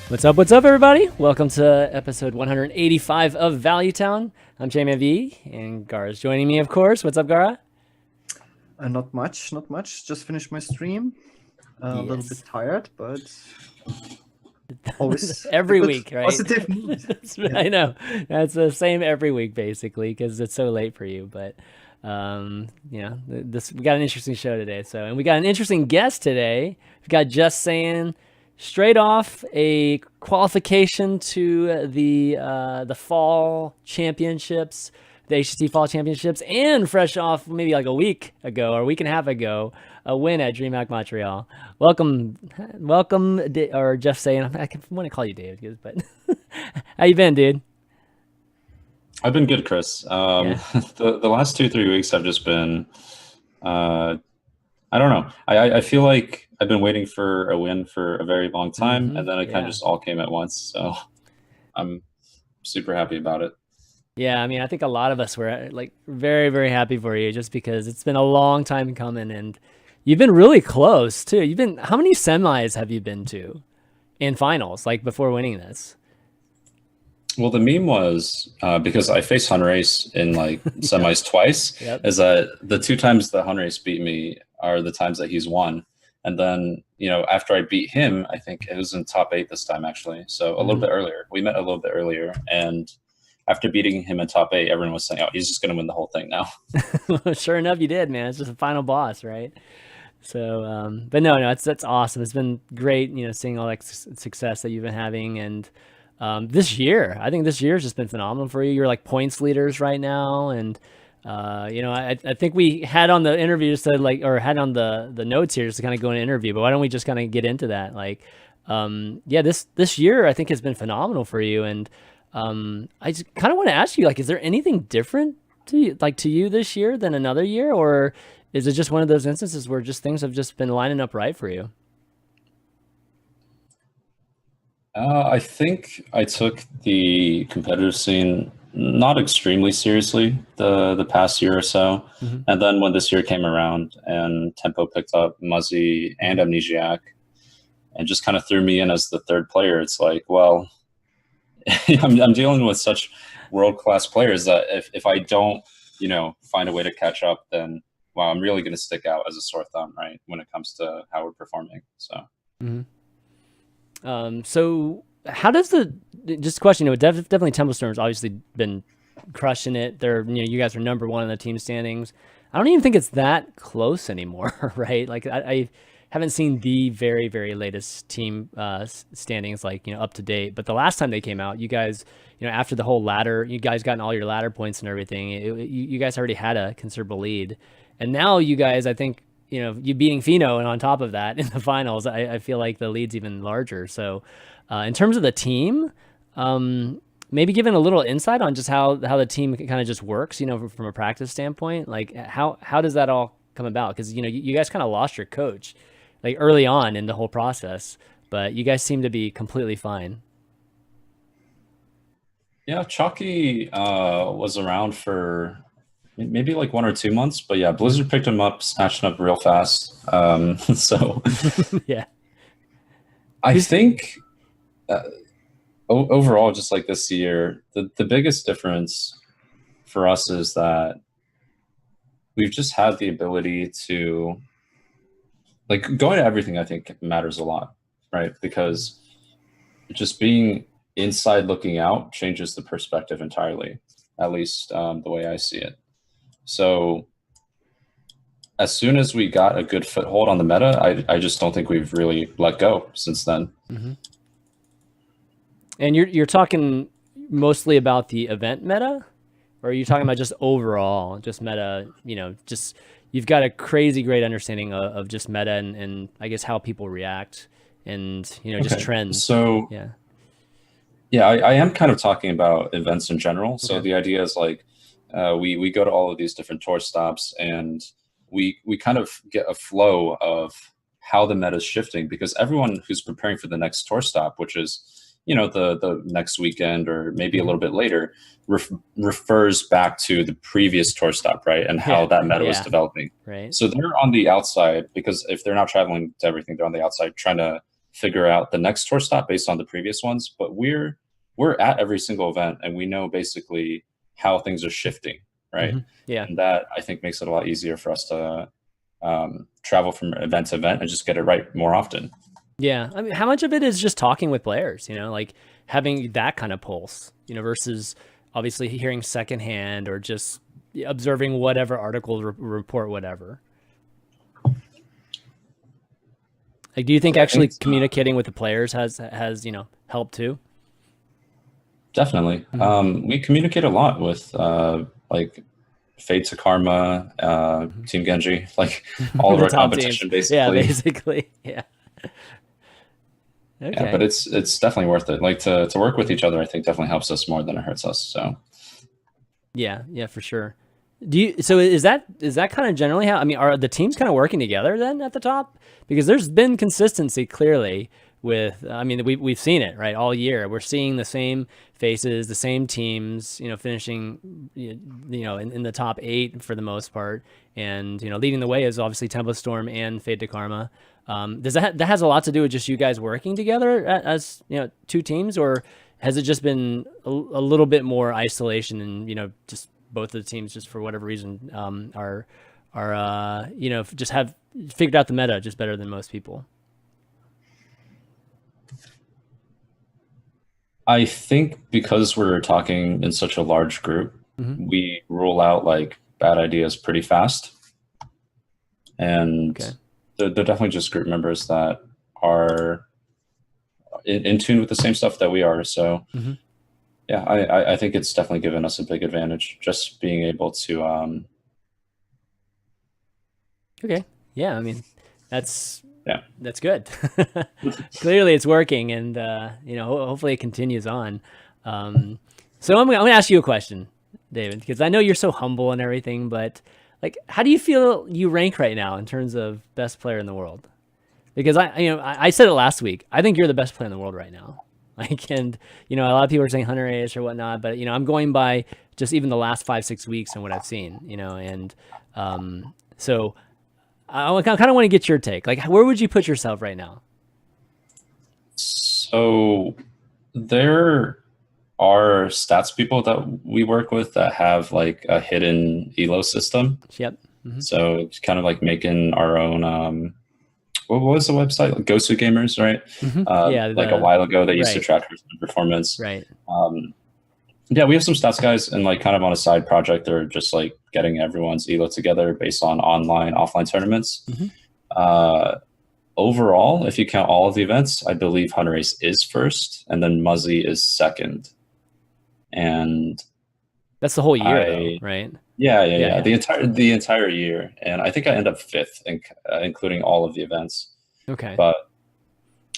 What's up, everybody? Welcome to episode 185 of Value Town. I'm ChanmanV, and Gaara's joining me, of course. What's up, Gaara? Not much. Just finished my stream. A little bit tired, but always every week, right? Positive mood. Yeah. I know. That's the same every week, basically, because it's so late for you. But we got an interesting show today. And we got an interesting guest today. We've got Justsaiyan, straight off a qualification to the Fall Championships, the HCT Fall Championships, and fresh off maybe like a week ago or a week and a half ago, a win at Dreamhack Montreal. Welcome, or Justsaiyan. I want to call you David, but how you been, dude? I've been good, Chris. The last 2-3 weeks I've just been, I don't know. I feel like I've been waiting for a win for a very long time, and then it kind of just all came at once. So I'm super happy about it. Yeah, I mean, I think a lot of us were like very, very happy for you, just because it's been a long time coming, and you've been really close too. How many semis have you been to in finals, like before winning this? Well, the meme was because I faced Hunrace in like semis twice. Is that the 2 times that Hunrace beat me are the times that he's won. And then, after I beat him, I think it was in top 8 this time, actually. So a little bit earlier. We met a little bit earlier. And after beating him in top 8, everyone was saying, oh, he's just going to win the whole thing now. Sure enough, you did, man. It's just a final boss, right? So, but no, that's awesome. It's been great, seeing all that success that you've been having. And this year, I think this year's just been phenomenal for you. You're like points leaders right now. And I think we had on the interview just to had on the notes here just to kind of go in an interview, but why don't we just kind of get into that? This year I think has been phenomenal for you. And I just kind of want to ask you, is there anything different to you this year than another year? Or is it just one of those instances where just things have just been lining up right for you? I think I took the competitive scene not extremely seriously the past year or so. And then when this year came around and Tempo picked up Muzzy and Amnesiac and just kind of threw me in as the third player, it's like, well, I'm dealing with such world-class players that if I don't, find a way to catch up, then, wow, I'm really going to stick out as a sore thumb, right, when it comes to how we're performing. So. So how does just a question, definitely Templestorm's obviously been crushing it. You guys are number 1 in the team standings. I don't even think it's that close anymore, right? Like I haven't seen the very, very latest team standings, up to date. But the last time they came out, you guys, after the whole ladder, you guys gotten all your ladder points and everything. You guys already had a considerable lead. And now you guys, I think, you beating Fino, and on top of that in the finals, I feel like the lead's even larger. So in terms of the team, maybe giving a little insight on just how the team kind of just works, from a practice standpoint, how does that all come about? Because, you guys kind of lost your coach early on in the whole process, but you guys seem to be completely fine. Yeah, Chalky was around for maybe 1 or 2 months, but yeah, Blizzard picked him up, snatched him up real fast. So yeah, I think overall, just like this year, the biggest difference for us is that we've just had the ability to going to everything. I think matters a lot, right? Because just being inside looking out changes the perspective entirely, at least the way I see it. So as soon as we got a good foothold on the meta, I just don't think we've really let go since then. And you're talking mostly about the event meta, or are you talking about just overall, just meta, just you've got a crazy great understanding of just meta and I guess how people react and, just trends. So yeah, I am kind of talking about events in general. So the idea is we go to all of these different tour stops and we kind of get a flow of how the meta is shifting, because everyone who's preparing for the next tour stop, which is, the next weekend or maybe a little bit later, refers back to the previous tour stop, right? And how that meta was developing. Right. So they're on the outside, because if they're not traveling to everything, they're on the outside trying to figure out the next tour stop based on the previous ones, but we're at every single event and we know basically how things are shifting, right? Yeah. And that I think makes it a lot easier for us to travel from event to event and just get it right more often. Yeah. I mean, how much of it is just talking with players, like having that kind of pulse, versus obviously hearing secondhand or just observing whatever article report, whatever. Like, do you think actually communicating with the players has helped too? Definitely. We communicate a lot with like Fade to Karma, Team Genji, like all of our competition, basically. Yeah, basically. Yeah. Okay. Yeah, but it's definitely worth it. Like to work with each other, I think definitely helps us more than it hurts us. So. Yeah, for sure. So is that kind of generally how, I mean, are the teams kind of working together then at the top? Because there's been consistency clearly with, I mean, we've seen it, right, all year. We're seeing the same faces, the same teams, finishing, in the top 8 for the most part. And, leading the way is obviously Tempo Storm and Fade to Karma. Does that has a lot to do with just you guys working together as, two teams, or has it just been a little bit more isolation and, just both of the teams, just for whatever reason, are just have figured out the meta just better than most people? I think because we're talking in such a large group, we rule out like bad ideas pretty fast. And they're definitely just group members that are in tune with the same stuff that we are. So yeah, I think it's definitely given us a big advantage, just being able to Okay. Yeah, I mean, that's good. Clearly it's working, and hopefully it continues on. So I'm gonna ask you a question, David, because I know you're so humble and everything, but like, how do you feel you rank right now in terms of best player in the world? Because I said it last week. I think you're the best player in the world right now. Like, and a lot of people are saying Hunter Ace or whatnot, but I'm going by just even the last 5-6 weeks and what I've seen, and so I kind of want to get your take. Like, where would you put yourself right now? So there are stats people that we work with that have like a hidden elo system. Yep. So it's kind of like making our own what was the website? Like Gosu Gamers, right? Like a while ago, they used to track performance. Right. Yeah, we have some stats guys, and like kind of on a side project, they're just like getting everyone's elo together based on online, offline tournaments. Overall, if you count all of the events, I believe Hunter Ace is first, and then Muzzy is second. And that's the whole year, though, right? Yeah. The entire year, and I think I end up 5th, including all of the events. Okay. But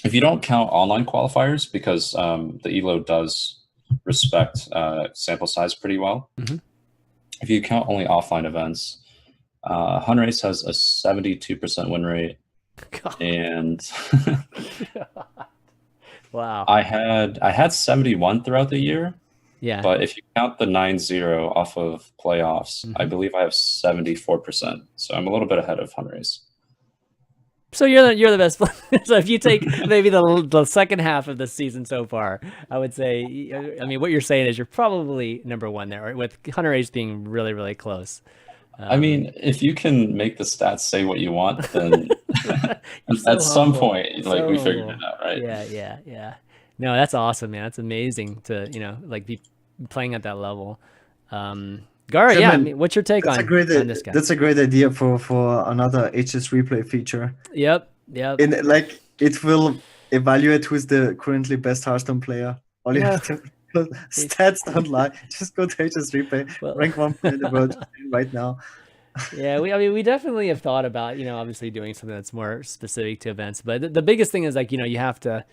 if you don't count online qualifiers, because the elo does respect sample size pretty well. If you count only offline events, Hunter Ace has a 72% win rate. God. And wow. I had 71 throughout the year. Yeah. But if you count the 9-0 off of playoffs, I believe I have 74%. So I'm a little bit ahead of Hunter Ace. So you're the best player. So if you take maybe the second half of the season so far, I would say, I mean, what you're saying is you're probably number 1 there, with Hunter Ace being really, really close. I mean, if you can make the stats say what you want, then at some point, we figured it out, right? Yeah. No, that's awesome, man. That's amazing to like be playing at that level. Gaara, I mean, what's your take on this guy? That's a great idea for another HSReplay feature. Yep. In like, it will evaluate who's the currently best Hearthstone player. All you have to stats don't lie. Just go to HSReplay, rank 1 in the world right now. Yeah, we definitely have thought about obviously doing something that's more specific to events, but the biggest thing is like you have to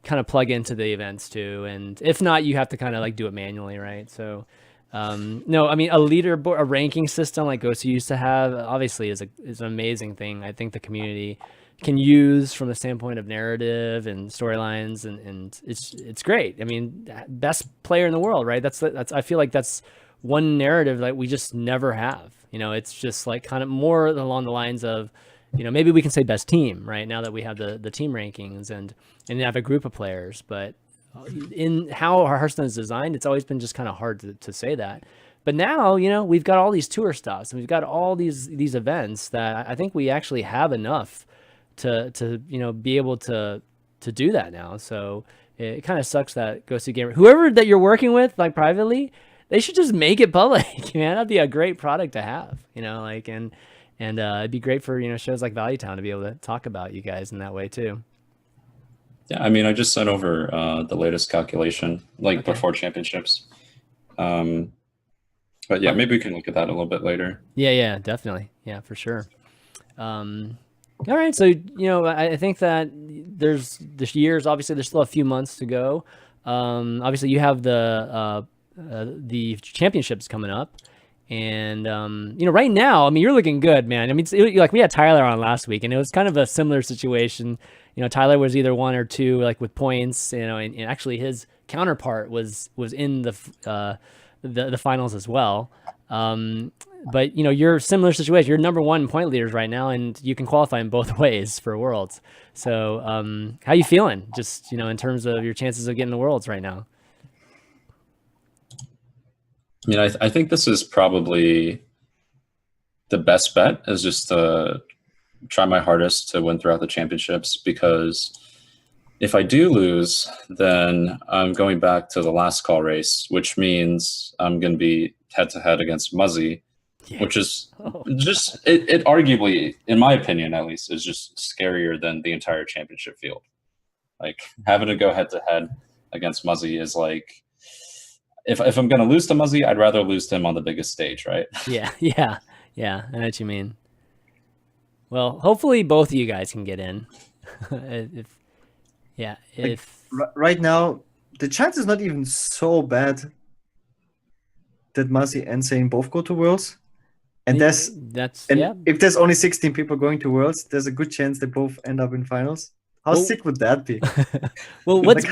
kind of plug into the events too, and if not, you have to kind of like do it manually, right? So no, I mean, a leaderboard, a ranking system like Gosu used to have, obviously is an amazing thing. I think the community can use from the standpoint of narrative and storylines, and it's great. I mean, best player in the world, right? That's I feel like that's one narrative that we just never have. It's just like kind of more along the lines of maybe we can say best team, right? Now that we have the team rankings and have a group of players, but in how our Hearthstone is designed, it's always been just kind of hard to say that. But now, we've got all these tour stops and we've got all these events that I think we actually have enough to be able to do that now. So it kind of sucks that Ghosty Gamer, whoever that you're working with, like privately, they should just make it public, man. That'd be a great product to have, and it'd be great for, shows like Value Town to be able to talk about you guys in that way too. Yeah, I mean, I just sent over the latest calculation, before championships. But yeah, maybe we can look at that a little bit later. Yeah, definitely. Yeah, for sure. All right, so I think that there's obviously there's still a few months to go. Obviously, you have the championships coming up, and right now, I mean, you're looking good, man. I mean, like we had Tyler on last week, and it was kind of a similar situation. Tyler was either 1 or 2, like with points, and actually his counterpart was in the finals as well. But you're a similar situation. You're number 1 point leaders right now, and you can qualify in both ways for Worlds. So how you feeling just in terms of your chances of getting the Worlds right now? I mean, I think this is probably the best bet, is just to try my hardest to win throughout the championships, because if I do lose, then I'm going back to the last call race, which means I'm going to be head-to-head against Muzzy, which is just, it arguably, in my opinion at least, is just scarier than the entire championship field. Like, having to go head-to-head against Muzzy is like, if I'm going to lose to Muzzy, I'd rather lose to him on the biggest stage, right? Yeah, I know what you mean. Well, hopefully both of you guys can get in. Right now, the chance is not even so bad that Muzzy and Zayn both go to Worlds. And if there's only 16 people going to Worlds, there's a good chance they both end up in finals. How sick would that be? Well, what's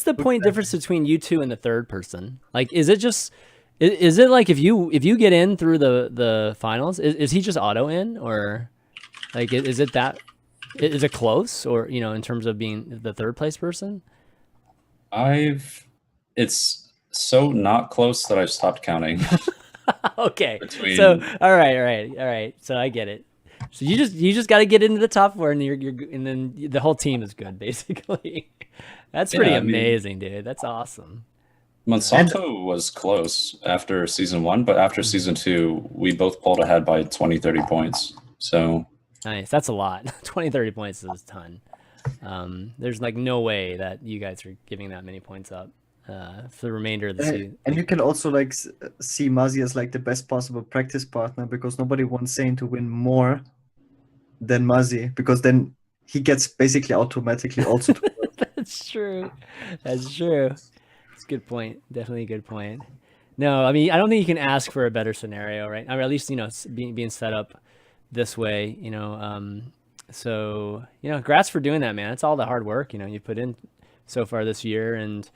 the point difference between you two and the third person? Like, is it like if you get in through the finals, is he just auto in, or like is it close, or in terms of being the third place person? It's so not close that I've stopped counting. Okay. So all right. So I get it. So you just got to get into the top 4, and and then the whole team is good, basically. That's pretty amazing, dude. That's awesome. Monsanto was close after season 1, but after season 2, we both pulled ahead by 20, 30 points. So nice. That's a lot. 20, 30 points is a ton. There's like no way that you guys are giving that many points up for the remainder of the season. And you can also like see Muzzy as like the best possible practice partner, because nobody wants Zayn to win more than Muzzy, because then he gets basically automatically also to That's true. That's a good point. Definitely a good point. No, I mean, I don't think you can ask for a better scenario, right? Or at least, being set up this way, so, congrats for doing that, man. It's all the hard work, you put in so far this year, and,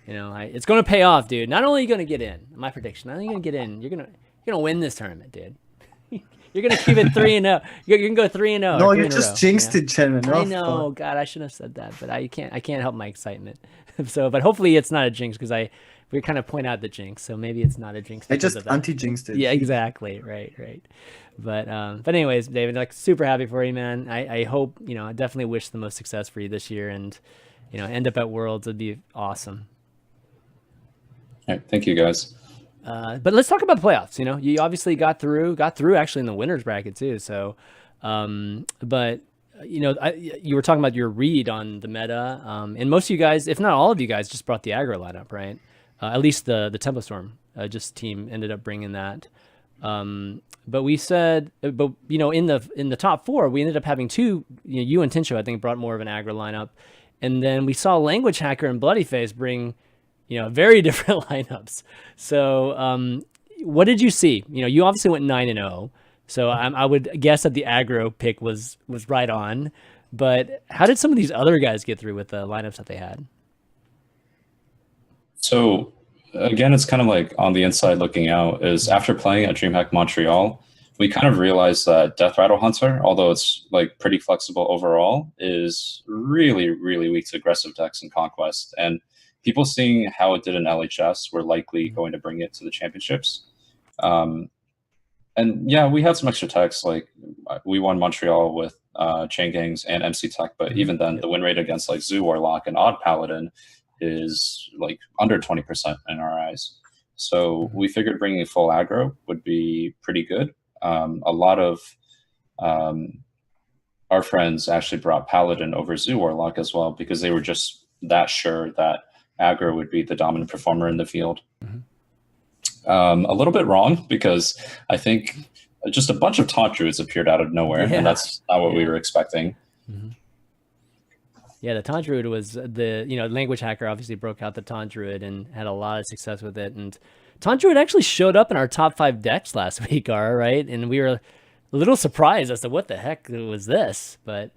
it's going to pay off, dude. Not only are you going to get in, my prediction, not only are you going to get in, you're going to win this tournament, dude. You're going to keep it 3-0. You're going to go 3-0. No, you just jinxed it, Chanman. I know. God, I shouldn't have said that, but I can't help my excitement. So, but hopefully it's not a jinx, because we kind of point out the jinx, so maybe it's not a jinx. I just anti-jinxed it. Yeah, exactly. Right. But anyways, David, like, super happy for you, man. I hope, I definitely wish the most success for you this year, and, end up at Worlds would be awesome. All right, thank you, guys. But let's talk about the playoffs. You obviously got through actually in the winners bracket too. So, but you were talking about your read on the meta, and most of you guys, if not all of you guys, just brought the aggro lineup, right? At least the Tempo Storm just team ended up bringing that. But we said, in the top 4, we ended up having 2. You and Tincho, I think, brought more of an aggro lineup, and then we saw Language Hacker and Bloodyface bring very different lineups. So what did you see? You obviously went 9-0. So I would guess that the aggro pick was right on. But how did some of these other guys get through with the lineups that they had? So again, it's kind of like on the inside looking out, is after playing at Dreamhack Montreal, we kind of realized that Death Rattle Hunter, although it's like pretty flexible overall, is really, really weak to aggressive decks in Conquest. And people seeing how it did in LHS were likely going to bring it to the championships. And yeah, we had some extra techs. Like we won Montreal with Chain Gangs and MC Tech, but even then, the win rate against like Zoo Warlock and Odd Paladin is like under 20% in our eyes. So we figured bringing full aggro would be pretty good. A lot of our friends actually brought Paladin over Zoo Warlock as well, because they were just that sure that aggro would be the dominant performer in the field. A little bit wrong, because I think just a bunch of taunt druids appeared out of nowhere, and that's not what we were expecting. Yeah, the taunt druid was the, language hacker obviously broke out the taunt druid and had a lot of success with it. And taunt druid actually showed up in our top 5 decks last week, Gaara, right? And we were a little surprised as to what the heck was this. But,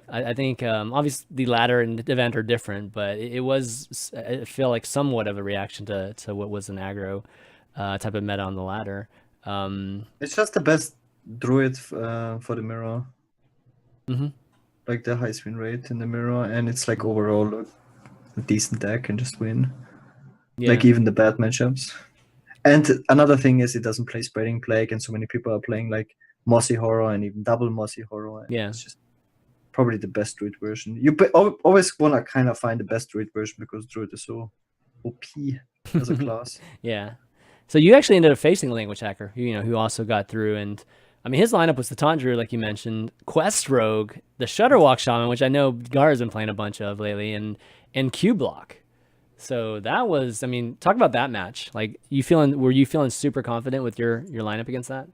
I think obviously the ladder and the event are different, but it was, I feel like, somewhat of a reaction to what was an aggro type of meta on the ladder. It's just the best druid for the mirror. Like the highest win rate in the mirror, and it's like overall a decent deck and just win. Like even the bad matchups. And another thing is it doesn't play Spreading Plague, and so many people are playing like Mossy Horror and even double Mossy Horror. It's just probably the best druid version. You always want to kind of find the best druid version, because druid is so OP as a class. So you actually ended up facing a language hacker, who also got through. And I mean, his lineup was the taunt druid, like you mentioned, Quest Rogue, the Shutterwalk Shaman, which I know Gaara's been playing a bunch of lately, and Q Block. So that was, I mean, talk about that match. Like, were you feeling super confident with your lineup against that?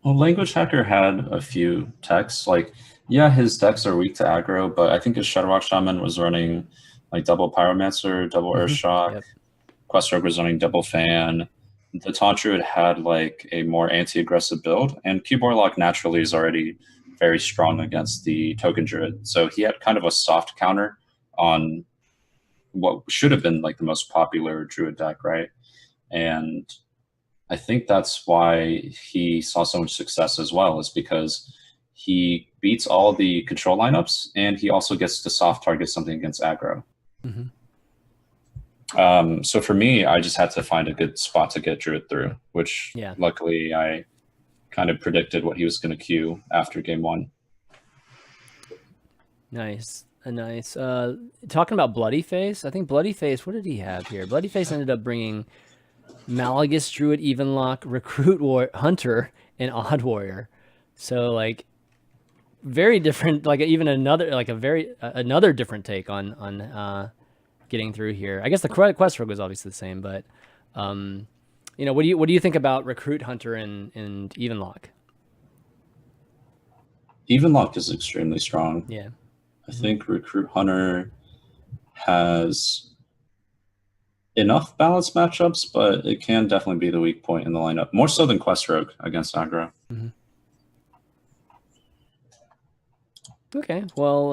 Well, Language Hacker had a few techs. Like, yeah, his decks are weak to aggro, but I think his Shutterwalk Shaman was running like double Pyromancer, double Earthshock. Quest Rogue was running double Fan. The Taunt Druid had like a more anti-aggressive build, and Cube Warlock naturally is already very strong against the Token Druid. So he had kind of a soft counter on what should have been like the most popular Druid deck, right? And I think that's why he saw so much success as well, is because he beats all the control lineups, and he also gets to soft target something against aggro. So for me, I just had to find a good spot to get Druid through, which luckily I kind of predicted what he was going to queue after game 1. Nice. Talking about Bloody Face, I think Bloody Face, what did he have here? Bloody Face ended up bringing Malagus, Druid, Evenlock, Recruit Hunter, and Odd Warrior. So like very different, like even another, like another different take on getting through here. I guess the Quest Rogue was obviously the same, but what do you think about Recruit Hunter and Evenlock? Evenlock is extremely strong. I think Recruit Hunter has enough balanced matchups, but it can definitely be the weak point in the lineup, more so than Quest Rogue against aggro. Okay, well,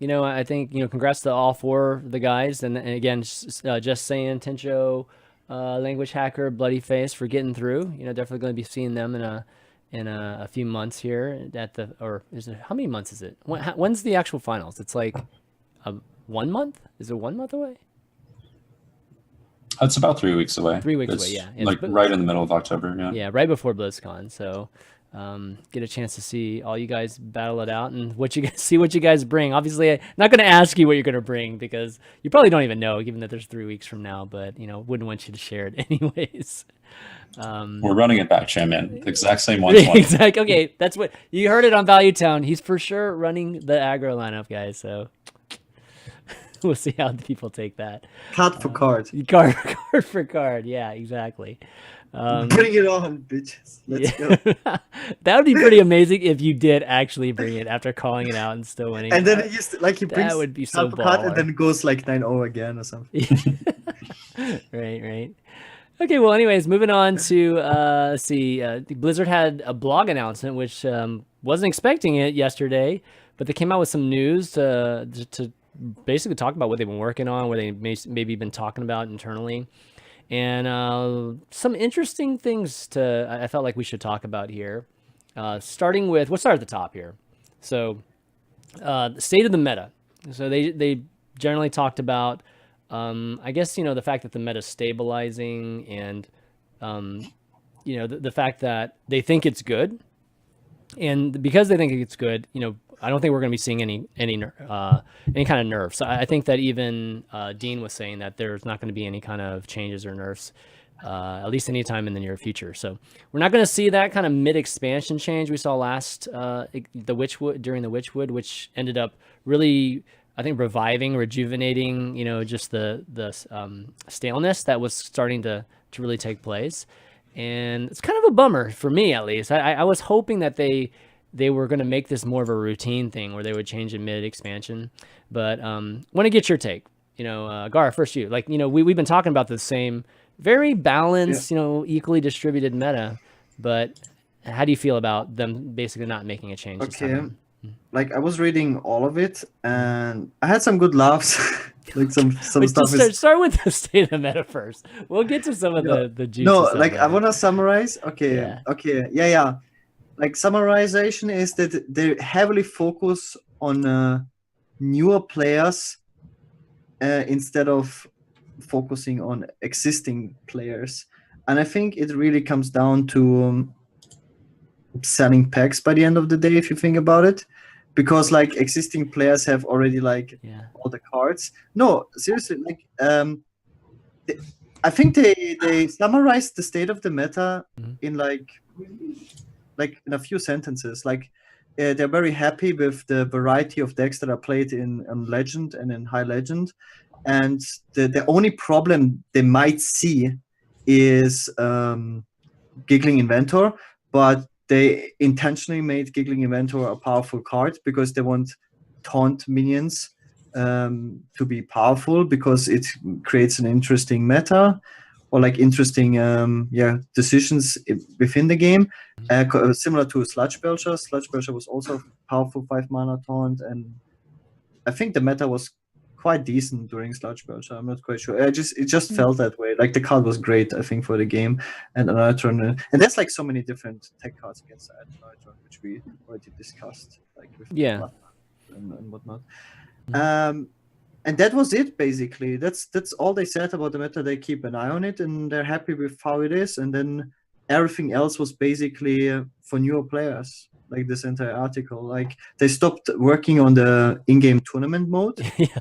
I think, congrats to all 4 of the guys. And again, Justsaiyan, Tencho, Language Hacker, Bloody Face for getting through. Definitely going to be seeing them in a few months here how many months is it? When's the actual finals? It's like 1 month? Is it 1 month away? It's about 3 weeks away. 3 weeks away, yeah. Like right in the middle of October, Yeah, right before BlizzCon. So get a chance to see all you guys battle it out and what you guys bring. Obviously, I'm not going to ask you what you're going to bring, because you probably don't even know, given that there's 3 weeks from now, but wouldn't want you to share it anyways. We're running it back, Chanman. The exact same 120. Exactly. Okay, that's what you heard it on Value Town. He's for sure running the aggro lineup, guys. So we'll see how the people take that. Card for card. Card for card. Yeah, exactly. Bring it on, bitches. Let's go. That would be pretty amazing if you did actually bring it after calling it out and still winning. And then it used to, like, he brings that would be so card and then goes like 9-0 again or something. Right. Okay, well, anyways, moving on to let's see. Blizzard had a blog announcement, which wasn't expecting it yesterday, but they came out with some news to basically talk about what they've been working on, what they maybe been talking about internally. And some interesting things I felt like we should talk about here. Starting with, we'll start at the top here. So the state of the meta. So they generally talked about, I guess, the fact that the meta is stabilizing, and the fact that they think it's good. And because they think it's good, I don't think we're going to be seeing any kind of nerfs. So I think that even Dean was saying that there's not going to be any kind of changes or nerfs, at least anytime in the near future. So we're not going to see that kind of mid-expansion change we saw last during the Witchwood, which ended up really, I think, rejuvenating, just the staleness that was starting to really take place. And it's kind of a bummer for me, at least. I was hoping that they were going to make this more of a routine thing where they would change in mid-expansion. But want to get your take. Gaara, first you. Like, we've been talking about the same very balanced, equally distributed meta. But how do you feel about them basically not making a change this time? Like, I was reading all of it, and I had some good laughs. Like some stuff. Start with the state of the meta first. We'll get to some of the juicy stuff. Like, I want to summarize. Okay. Like, summarization is that they heavily focus on newer players instead of focusing on existing players, and I think it really comes down to selling packs by the end of the day, if you think about it. Because like existing players have already all the cards. No, seriously, like I think they summarized the state of the meta in like in a few sentences. Like they're very happy with the variety of decks that are played in Legend and in High Legend, and the only problem they might see is Giggling Inventor, but they intentionally made Giggling Inventor a powerful card because they want taunt minions to be powerful, because it creates an interesting meta, or like interesting decisions within the game. Similar to Sludge Belcher. Sludge Belcher was also powerful 5-mana taunt, and I think the meta was quite decent during Sludge Belcher. I'm not quite sure. It just felt that way. Like the card was great, I think, for the game. And another turn, and there's like so many different tech cards against another turn, which we already discussed, like with and whatnot. And that was it basically. That's all they said about the meta. They keep an eye on it, and they're happy with how it is. And then everything else was basically for newer players. Like this entire article, like they stopped working on the in-game tournament mode.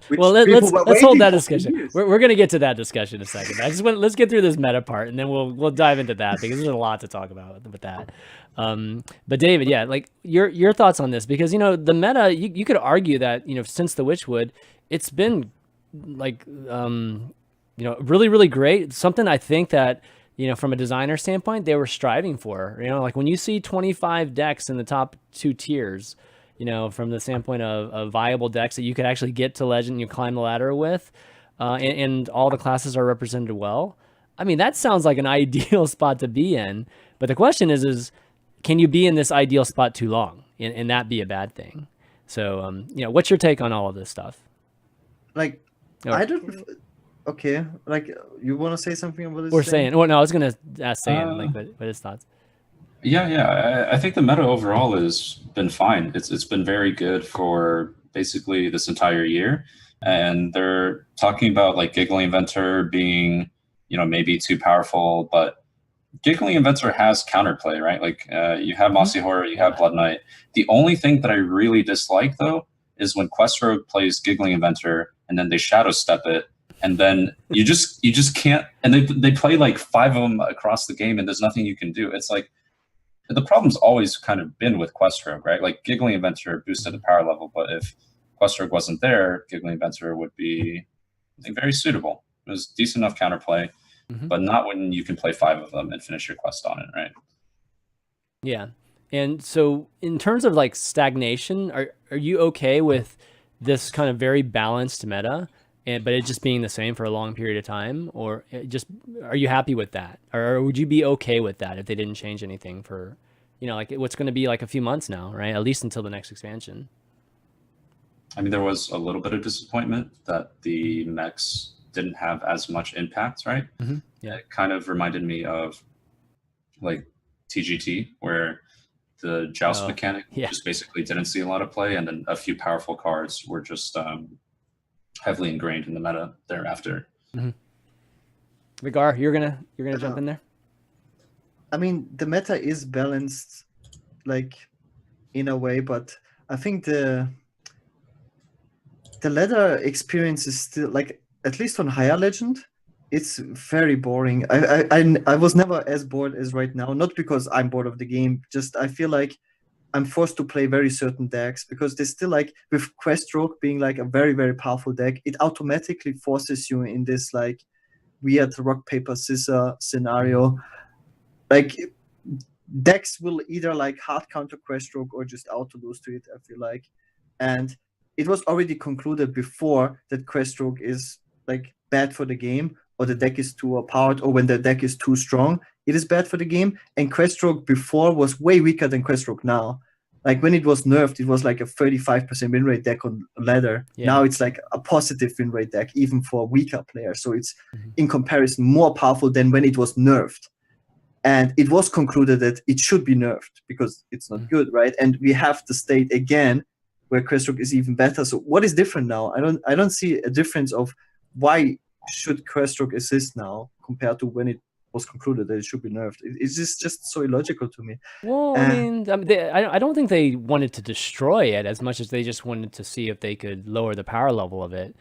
Well, let's hold that discussion. We're gonna get to that discussion in a second. Let's get through this meta part, and then we'll dive into that, because there's a lot to talk about with that. But David, like your thoughts on this, because the meta, you could argue that since the Witchwood, it's been like really, really great. Something I think that from a designer standpoint, they were striving for. Like when you see 25 decks in the top 2 tiers, from the standpoint of viable decks that you could actually get to Legend and you climb the ladder with, and all the classes are represented well. I mean, that sounds like an ideal spot to be in. But the question is can you be in this ideal spot too long and that be a bad thing? So, what's your take on all of this stuff? Like, I don't... Okay, like, you want to say something about this? Or Saiyan. Well, no, I was going to ask Saiyan, what his thoughts. Yeah. I think the meta overall has been fine. It's been very good for basically this entire year. And they're talking about like Giggling Inventor being, maybe too powerful, but Giggling Inventor has counterplay, right? Like you have Mossy Horror, you have Blood Knight. The only thing that I really dislike though is when Quest Rogue plays Giggling Inventor and then they shadow step it. And then you just can't, and they play like 5 of them across the game, and there's nothing you can do. It's like the problem's always kind of been with Quest Rogue, right? Like Giggling Inventor boosted the power level, but if Quest Rogue wasn't there, Giggling Inventor would be, I think, very suitable. It was decent enough counterplay, but not when you can play 5 of them and finish your quest on it, right? Yeah, and so in terms of like stagnation, are you okay with this kind of very balanced meta? But it just being the same for a long period of time, or are you happy with that, or would you be okay with that if they didn't change anything for, like what's going to be like a few months now, right? At least until the next expansion. I mean, there was a little bit of disappointment that the mechs didn't have as much impact, right? Yeah. It kind of reminded me of like TGT, where the joust mechanic just basically didn't see a lot of play, and then a few powerful cards were just heavily ingrained in the meta thereafter. Gaara, you're gonna jump in there? I mean, the meta is balanced, like, in a way, but I think the ladder experience is still, like, at least on Higher Legend, it's very boring. I was never as bored as right now, not because I'm bored of the game, just I feel like I'm forced to play very certain decks, because there's still, like, with Questroke being like a very, very powerful deck, it automatically forces you in this like weird rock, paper, scissors scenario. Like, decks will either like hard counter Questroke or just auto lose to it, I feel like. And it was already concluded before that Questroke is like bad for the game, or the deck is too overpowered, or when the deck is too strong, it is bad for the game. And Questroke before was way weaker than Questroke now. Like, when it was nerfed, it was like a 35% win rate deck on ladder. Now it's like a positive win rate deck, even for weaker players. So it's in comparison more powerful than when it was nerfed. And it was concluded that it should be nerfed because it's not good, right? And we have the state again where Questroke is even better. So what is different now? I don't see a difference of why should Questroke assist now compared to when it was concluded that it should be nerfed. It's just so illogical to me. Well, I mean, I don't think they wanted to destroy it as much as they just wanted to see if they could lower the power level of it.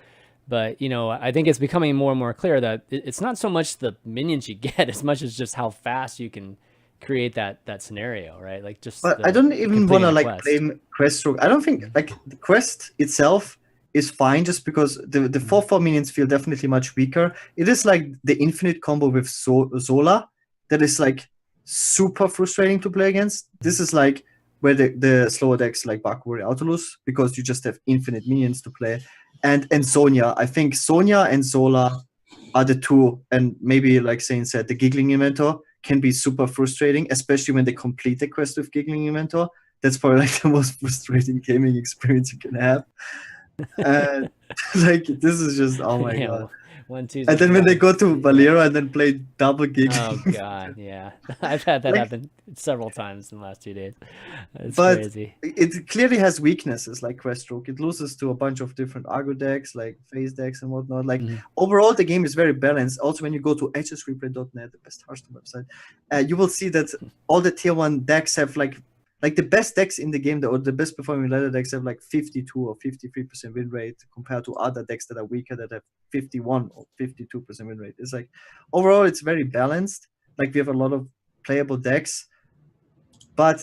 But, you know, I think it's becoming more and more clear that it's not so much the minions you get as much as just how fast you can create that scenario, right? Like, just. But I don't even want to like blame Questroke. I don't think like the quest itself is fine, just because the 4/4 minions feel definitely much weaker. It is like the infinite combo with Zola that is like super frustrating to play against. This is like where the slower decks like Bakuri Autolus, because you just have infinite minions to play. And Sonya. I think Sonya and Zola are the two, and maybe like Zane said, the Giggling Inventor can be super frustrating, especially when they complete the quest with Giggling Inventor. That's probably like the most frustrating gaming experience you can have. Like, this is just, oh my god. And then when they go to Valero and then play double Giggling. Oh god, yeah. I've had that happen several times in the last 2 days. It's crazy. It clearly has weaknesses like Questroke. It loses to a bunch of different Argo decks, like phase decks and whatnot. Like, overall, the game is very balanced. Also, when you go to HSReplay.net, the best Hearthstone website, you will see that all the tier 1 decks have like the best decks in the game, or the best performing ladder decks, have like 52 or 53% win rate compared to other decks that are weaker that have 51 or 52% win rate. It's like, overall, it's very balanced. Like, we have a lot of playable decks, but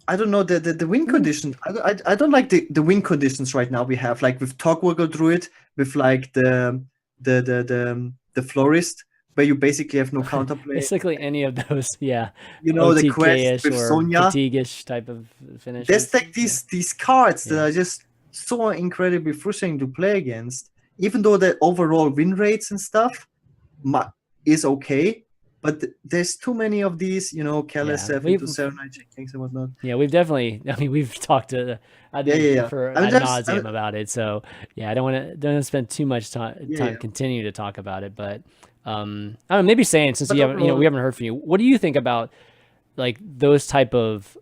I don't know, the win condition. I don't like the win conditions right now we have, like with Togwaggle Druid, with like the Florist, where you basically have no counterplay. Basically any of those, yeah. You know, the quest with Sonya, fatigue-ish type of finish. There's like these cards that are just so incredibly frustrating to play against, even though the overall win rates and stuff is okay. But there's too many of these, you know, Kalestev into Serenite Checkings and whatnot. Yeah, we've definitely. I mean, we've talked to for ad nauseum about it. So yeah, I don't want to spend too much time continuing to talk about it. But I don't know, maybe saying, since we haven't heard from you, what do you think about like those type of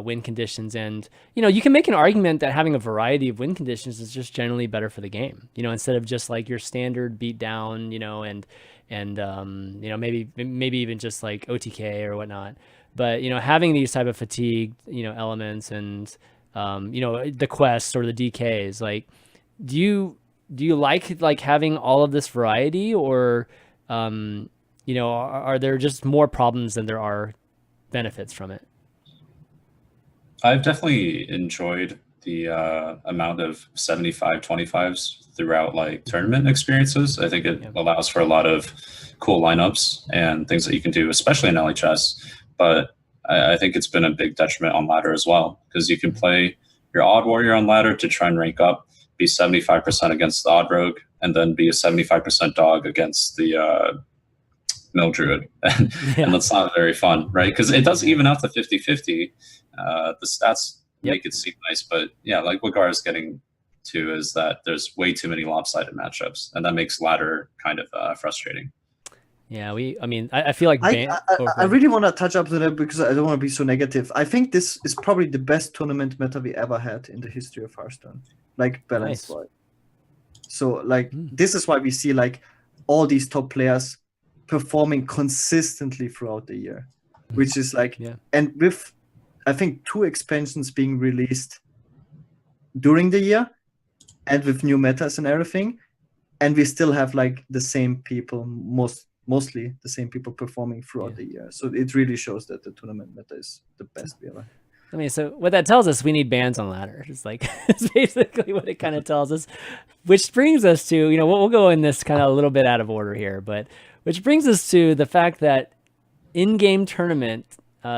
win conditions? And you know, you can make an argument that having a variety of win conditions is just generally better for the game. You know, instead of just like your standard beat down, you know, and you know, maybe even just like OTK or whatnot. But you know, having these type of fatigue, you know, elements, and you know, the quests or the DKs, like, do you like having all of this variety, or you know, are there just more problems than there are benefits from it? I've definitely enjoyed the amount of 75/25s throughout like tournament experiences. I think it allows for a lot of cool lineups and things that you can do, especially in LHS. But I think it's been a big detriment on ladder as well, because you can play your Odd Warrior on ladder to try and rank up, be 75% against the Odd Rogue, and then be a 75% dog against the Mill Druid. And that's not very fun, right? Because it does even out to 50-50. The stats make it seem nice, but yeah, like what Gaara is getting to is that there's way too many lopsided matchups, and that makes ladder kind of frustrating. Yeah, I feel like I really want to touch up to that because I don't want to be so negative. I think this is probably the best tournament meta we ever had in the history of Hearthstone, like balance wise. So like this is why we see like all these top players performing consistently throughout the year, which is like, and with I think 2 expansions being released during the year, and with new metas and everything, and we still have like the same people mostly the same people performing throughout the year. So it really shows that the tournament meta is the best we ever. I mean, so what that tells us, we need bans on ladder. It's like, it's basically what it kind of tells us, which brings us to, we'll go in this kind of a little bit out of order here, but which brings us to the fact that in-game tournament,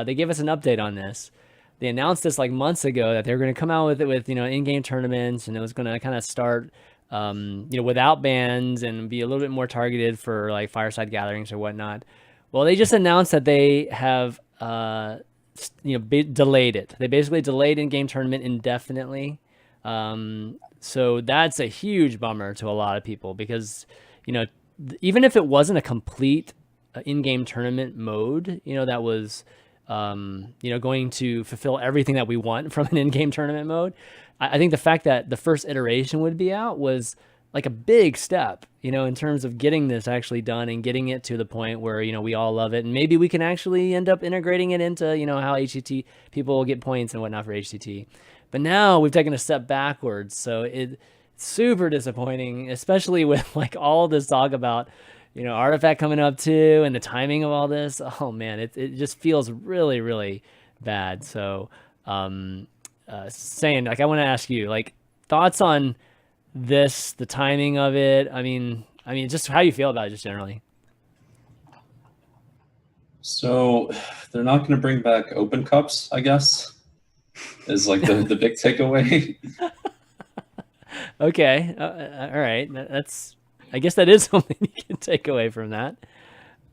they gave us an update on this. They announced this like months ago that they were going to come out with it with, in-game tournaments, and it was going to kind of start without bans and be a little bit more targeted for like fireside gatherings or whatnot. Well, they just announced that they have, delayed it. They basically delayed in-game tournament indefinitely. So that's a huge bummer to a lot of people because, even if it wasn't a complete in-game tournament mode, that was, going to fulfill everything that we want from an in-game tournament mode. I think the fact that the first iteration would be out was like a big step, in terms of getting this actually done and getting it to the point where, we all love it. And maybe we can actually end up integrating it into, how HCT people get points and whatnot for HCT. But now we've taken a step backwards. So it's super disappointing, especially with like all this talk about, Artifact coming up too and the timing of all this. Oh man, it just feels really, really bad. So, saying like, I want to ask you like thoughts on this, the timing of it. I mean, just how you feel about it just generally. So they're not going to bring back open cups, I guess, is like the big takeaway. Okay. All right. I guess that is something you can take away from that.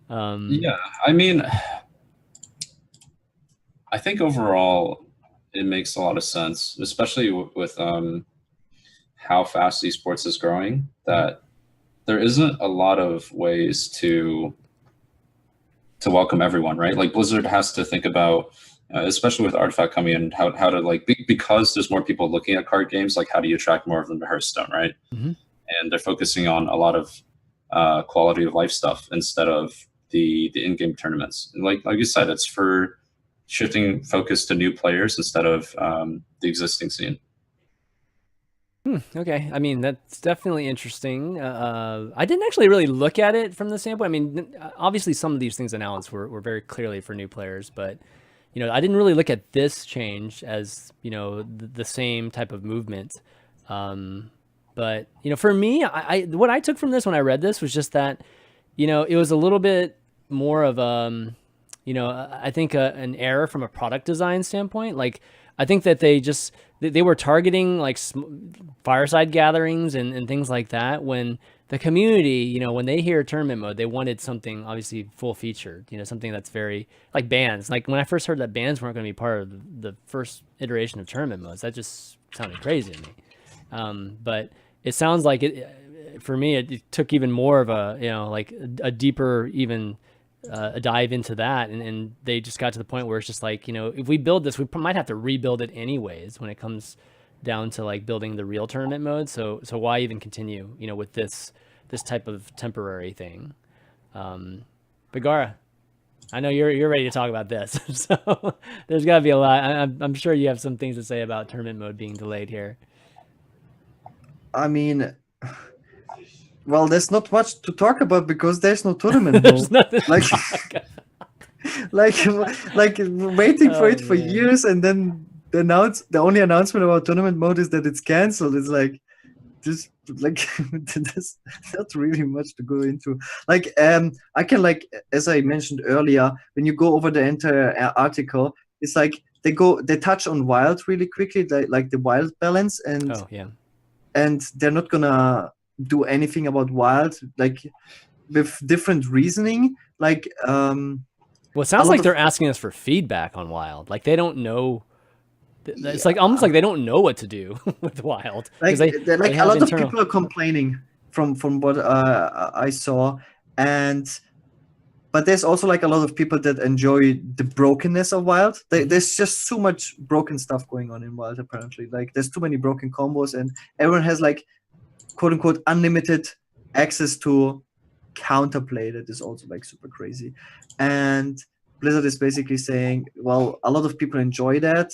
Yeah. I mean, I think overall it makes a lot of sense, especially with how fast esports is growing, that there isn't a lot of ways to welcome everyone, right? Like Blizzard has to think about, especially with Artifact coming in, how to like, because there's more people looking at card games, like how do you attract more of them to Hearthstone, right? Mm-hmm. And they're focusing on a lot of quality of life stuff instead of the in-game tournaments. And like you said, it's for shifting focus to new players instead of the existing scene. Okay. I mean, that's definitely interesting. I didn't actually really look at it from the standpoint. I mean, obviously some of these things announced were very clearly for new players, but, I didn't really look at this change as, the same type of movement. But, for me, what I took from this when I read this was just that, it was a little bit more of, I think an error from a product design standpoint. Like, I think that they were targeting like fireside gatherings and things like that when the community, when they hear tournament mode, they wanted something obviously full featured, something that's very like bans. Like when I first heard that bans weren't going to be part of the first iteration of tournament modes, that just sounded crazy to me. But it sounds like for me, it took even more of a, like a deeper, even a dive into that. And they just got to the point where it's just like, if we build this, we might have to rebuild it anyways when it comes down to like building the real tournament mode. So why even continue, with this type of temporary thing? But Gaara, I know you're ready to talk about this. So there's gotta be a lot. I'm sure you have some things to say about tournament mode being delayed here. I mean, well, there's not much to talk about because there's no tournament mode. Like, like waiting for it for years, and then the only announcement about tournament mode is that it's canceled. It's like just like there's not really much to go into. Like, I can like, as I mentioned earlier, when you go over the entire article, it's like they touch on wild really quickly, like the wild balance, and and they're not gonna do anything about wild, like with different reasoning. Like, well, it sounds like they're asking us for feedback on wild. Like they don't know. It's like almost like they don't know what to do with wild. Like, a lot of people are complaining from what I saw, and but there's also like a lot of people that enjoy the brokenness of Wild. There's just so much broken stuff going on in Wild, apparently. Like there's too many broken combos, and everyone has like quote unquote unlimited access to counterplay that is also like super crazy. And Blizzard is basically saying, well, a lot of people enjoy that,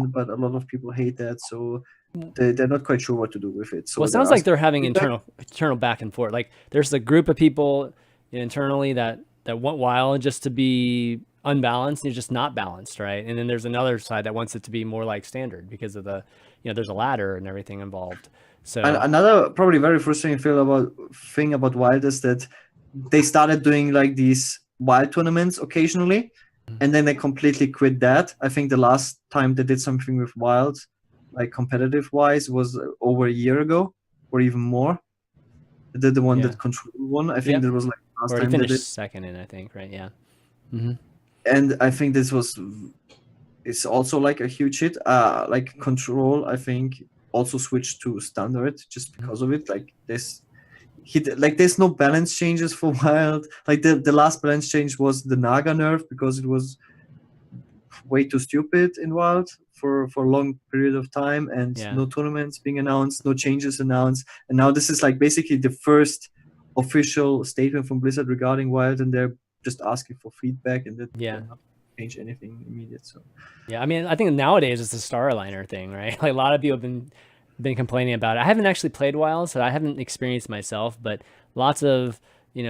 but a lot of people hate that, so they're not quite sure what to do with it. So well, it sounds like they're having internal back and forth. Like there's a group of people internally that want Wild just to be unbalanced and just not balanced, right? And then there's another side that wants it to be more like standard because of the, there's a ladder and everything involved. So another probably very frustrating thing about Wild is that they started doing like these Wild tournaments occasionally, and then they completely quit that. I think the last time they did something with Wild, like competitive wise, was over a year ago or even more. They did the one that Control won. I think that was like last time. Or they finished second in, I think, right? Yeah. Mm-hmm. And I think it's also like a huge hit. Like Control, I think also switched to standard just because of it. Like there's no balance changes for Wild. Like the last balance change was the Naga nerf because it was way too stupid in Wild for a long period of time, and no tournaments being announced, no changes announced, and now this is like basically the first official statement from Blizzard regarding Wild, and they're just asking for feedback, and that not change anything immediate. So I mean, I think nowadays it's a star aligner thing, right? Like a lot of people have been complaining about it. I haven't actually played Wild, so I haven't experienced myself, but lots of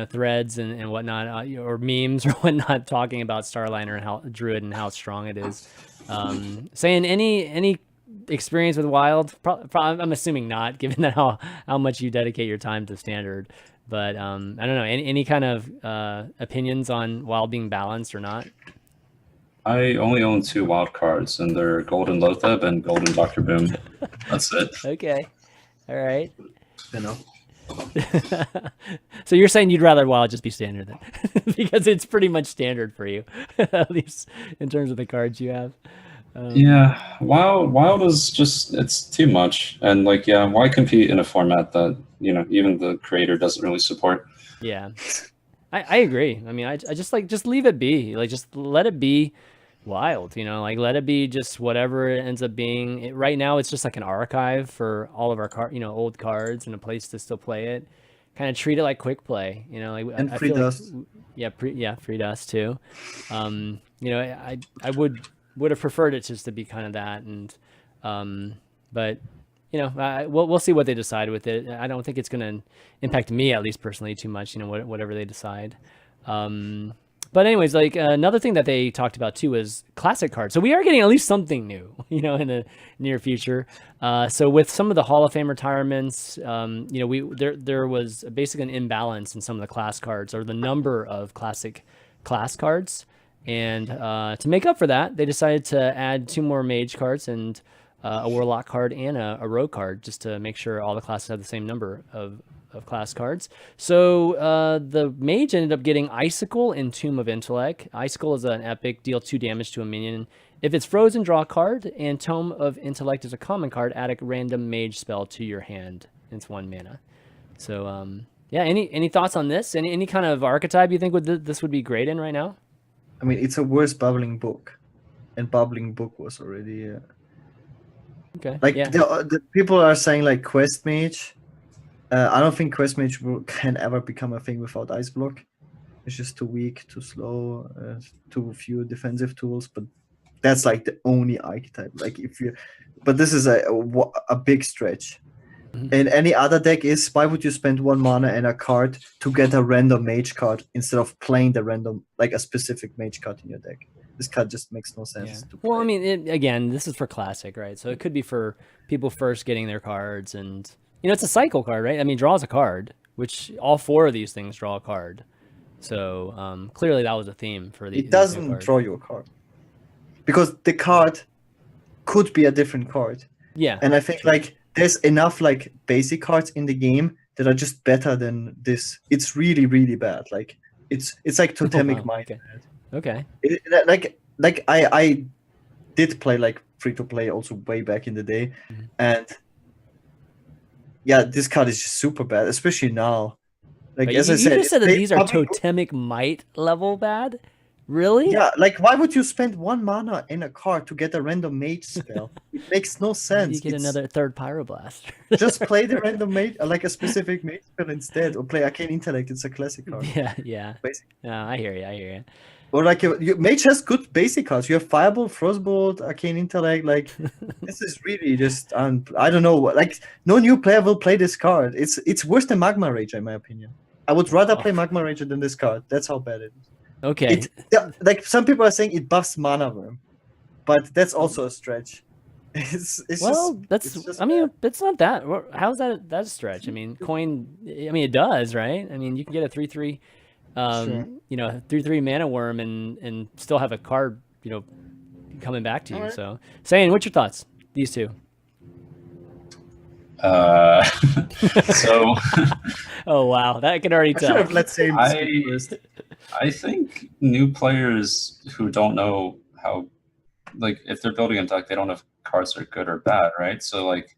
threads and whatnot, or memes or whatnot, talking about Starliner and how Druid and how strong it is. Saying any experience with Wild? I'm assuming not, given that how much you dedicate your time to standard. But I don't know, any kind of opinions on Wild being balanced or not? I only own 2 wild cards, and they're Golden Lotheb and Golden Dr. Boom. That's it. Okay. All right. So you're saying you'd rather Wild just be standard then? Because it's pretty much standard for you, at least in terms of the cards you have. Yeah, Wild is just, it's too much. And like, why compete in a format that, even the creator doesn't really support? Yeah, I agree. I mean, I just leave it be. Like, just let it be Wild, like let it be just whatever it ends up being. Right now, it's just like an archive for all of our old cards and a place to still play it. Kind of treat it like quick play, like and free dust. Like, free dust too. I would have preferred it just to be kind of that, and but we'll see what they decide with it. I don't think it's going to impact me, at least personally, too much. Whatever they decide. But anyways, like another thing that they talked about too is classic cards. So we are getting at least something new, in the near future. So with some of the Hall of Fame retirements, there was basically an imbalance in some of the class cards, or the number of classic class cards. And to make up for that, they decided to add 2 more mage cards and a warlock card and a rogue card, just to make sure all the classes have the same number of class cards. So the mage ended up getting Icicle and Tomb of Intellect. Icicle is an epic, deal 2 damage to a minion. If it's frozen, draw a card, and Tome of Intellect is a common card. Add a random mage spell to your hand. It's 1 mana. So any thoughts on this? Any kind of archetype you think this would be great in right now? I mean, it's a worse Bubbling Book, and Bubbling Book was already okay. Like the people are saying like Quest Mage. I don't think Quest Mage can ever become a thing without Ice Block. It's just too weak, too slow, too few defensive tools. But that's like the only archetype. Like but this is a big stretch. Mm-hmm. And any other deck is, why would you spend 1 mana and a card to get a random mage card instead of playing the random, like a specific mage card in your deck? This card just makes no sense. Yeah. Well, I mean, again, this is for classic, right? So it could be for people first getting their cards, and it's a cycle card, right? I mean, draws a card, which all 4 of these things draw a card. So clearly that was a theme for the. It doesn't draw you a card because the card could be a different card. Yeah, and I think like there's enough like basic cards in the game that are just better than this. It's really, really bad. Like it's like Totemic Mind. Okay. I did play like free to play also way back in the day, and this card is just super bad, especially now. Like, but as you, I said, you just said that these are probably, totemic might level bad. Really? yeah, like why would you spend 1 mana in a card to get a random mage spell? It makes no sense. You get another third Pyroblaster. Just play the random mage, like a specific mage spell instead, or play Arcane Intellect. It's a classic card. Yeah. Basically. I hear you. Or like mage has good basic cards. You have Firebolt, Frostbolt, Arcane Intellect. Like this is really just I don't know. Like no new player will play this card. It's worse than Magma Rager in my opinion. I would rather play Magma Rager than this card. That's how bad it is. Okay. Like some people are saying it buffs Mana Worm, but that's also a stretch. It's I mean, it's not that. How's that a stretch? I mean, it does, right? I mean, you can get a 3/3, Sure. 3/3 Mana Worm and still have a card, coming back to you. Right. So, Saying, what's your thoughts? These two. So. Oh wow, that can already tell. Let's say I think new players who don't know how, like, if they're building a deck, they don't know if cards are good or bad, right? So like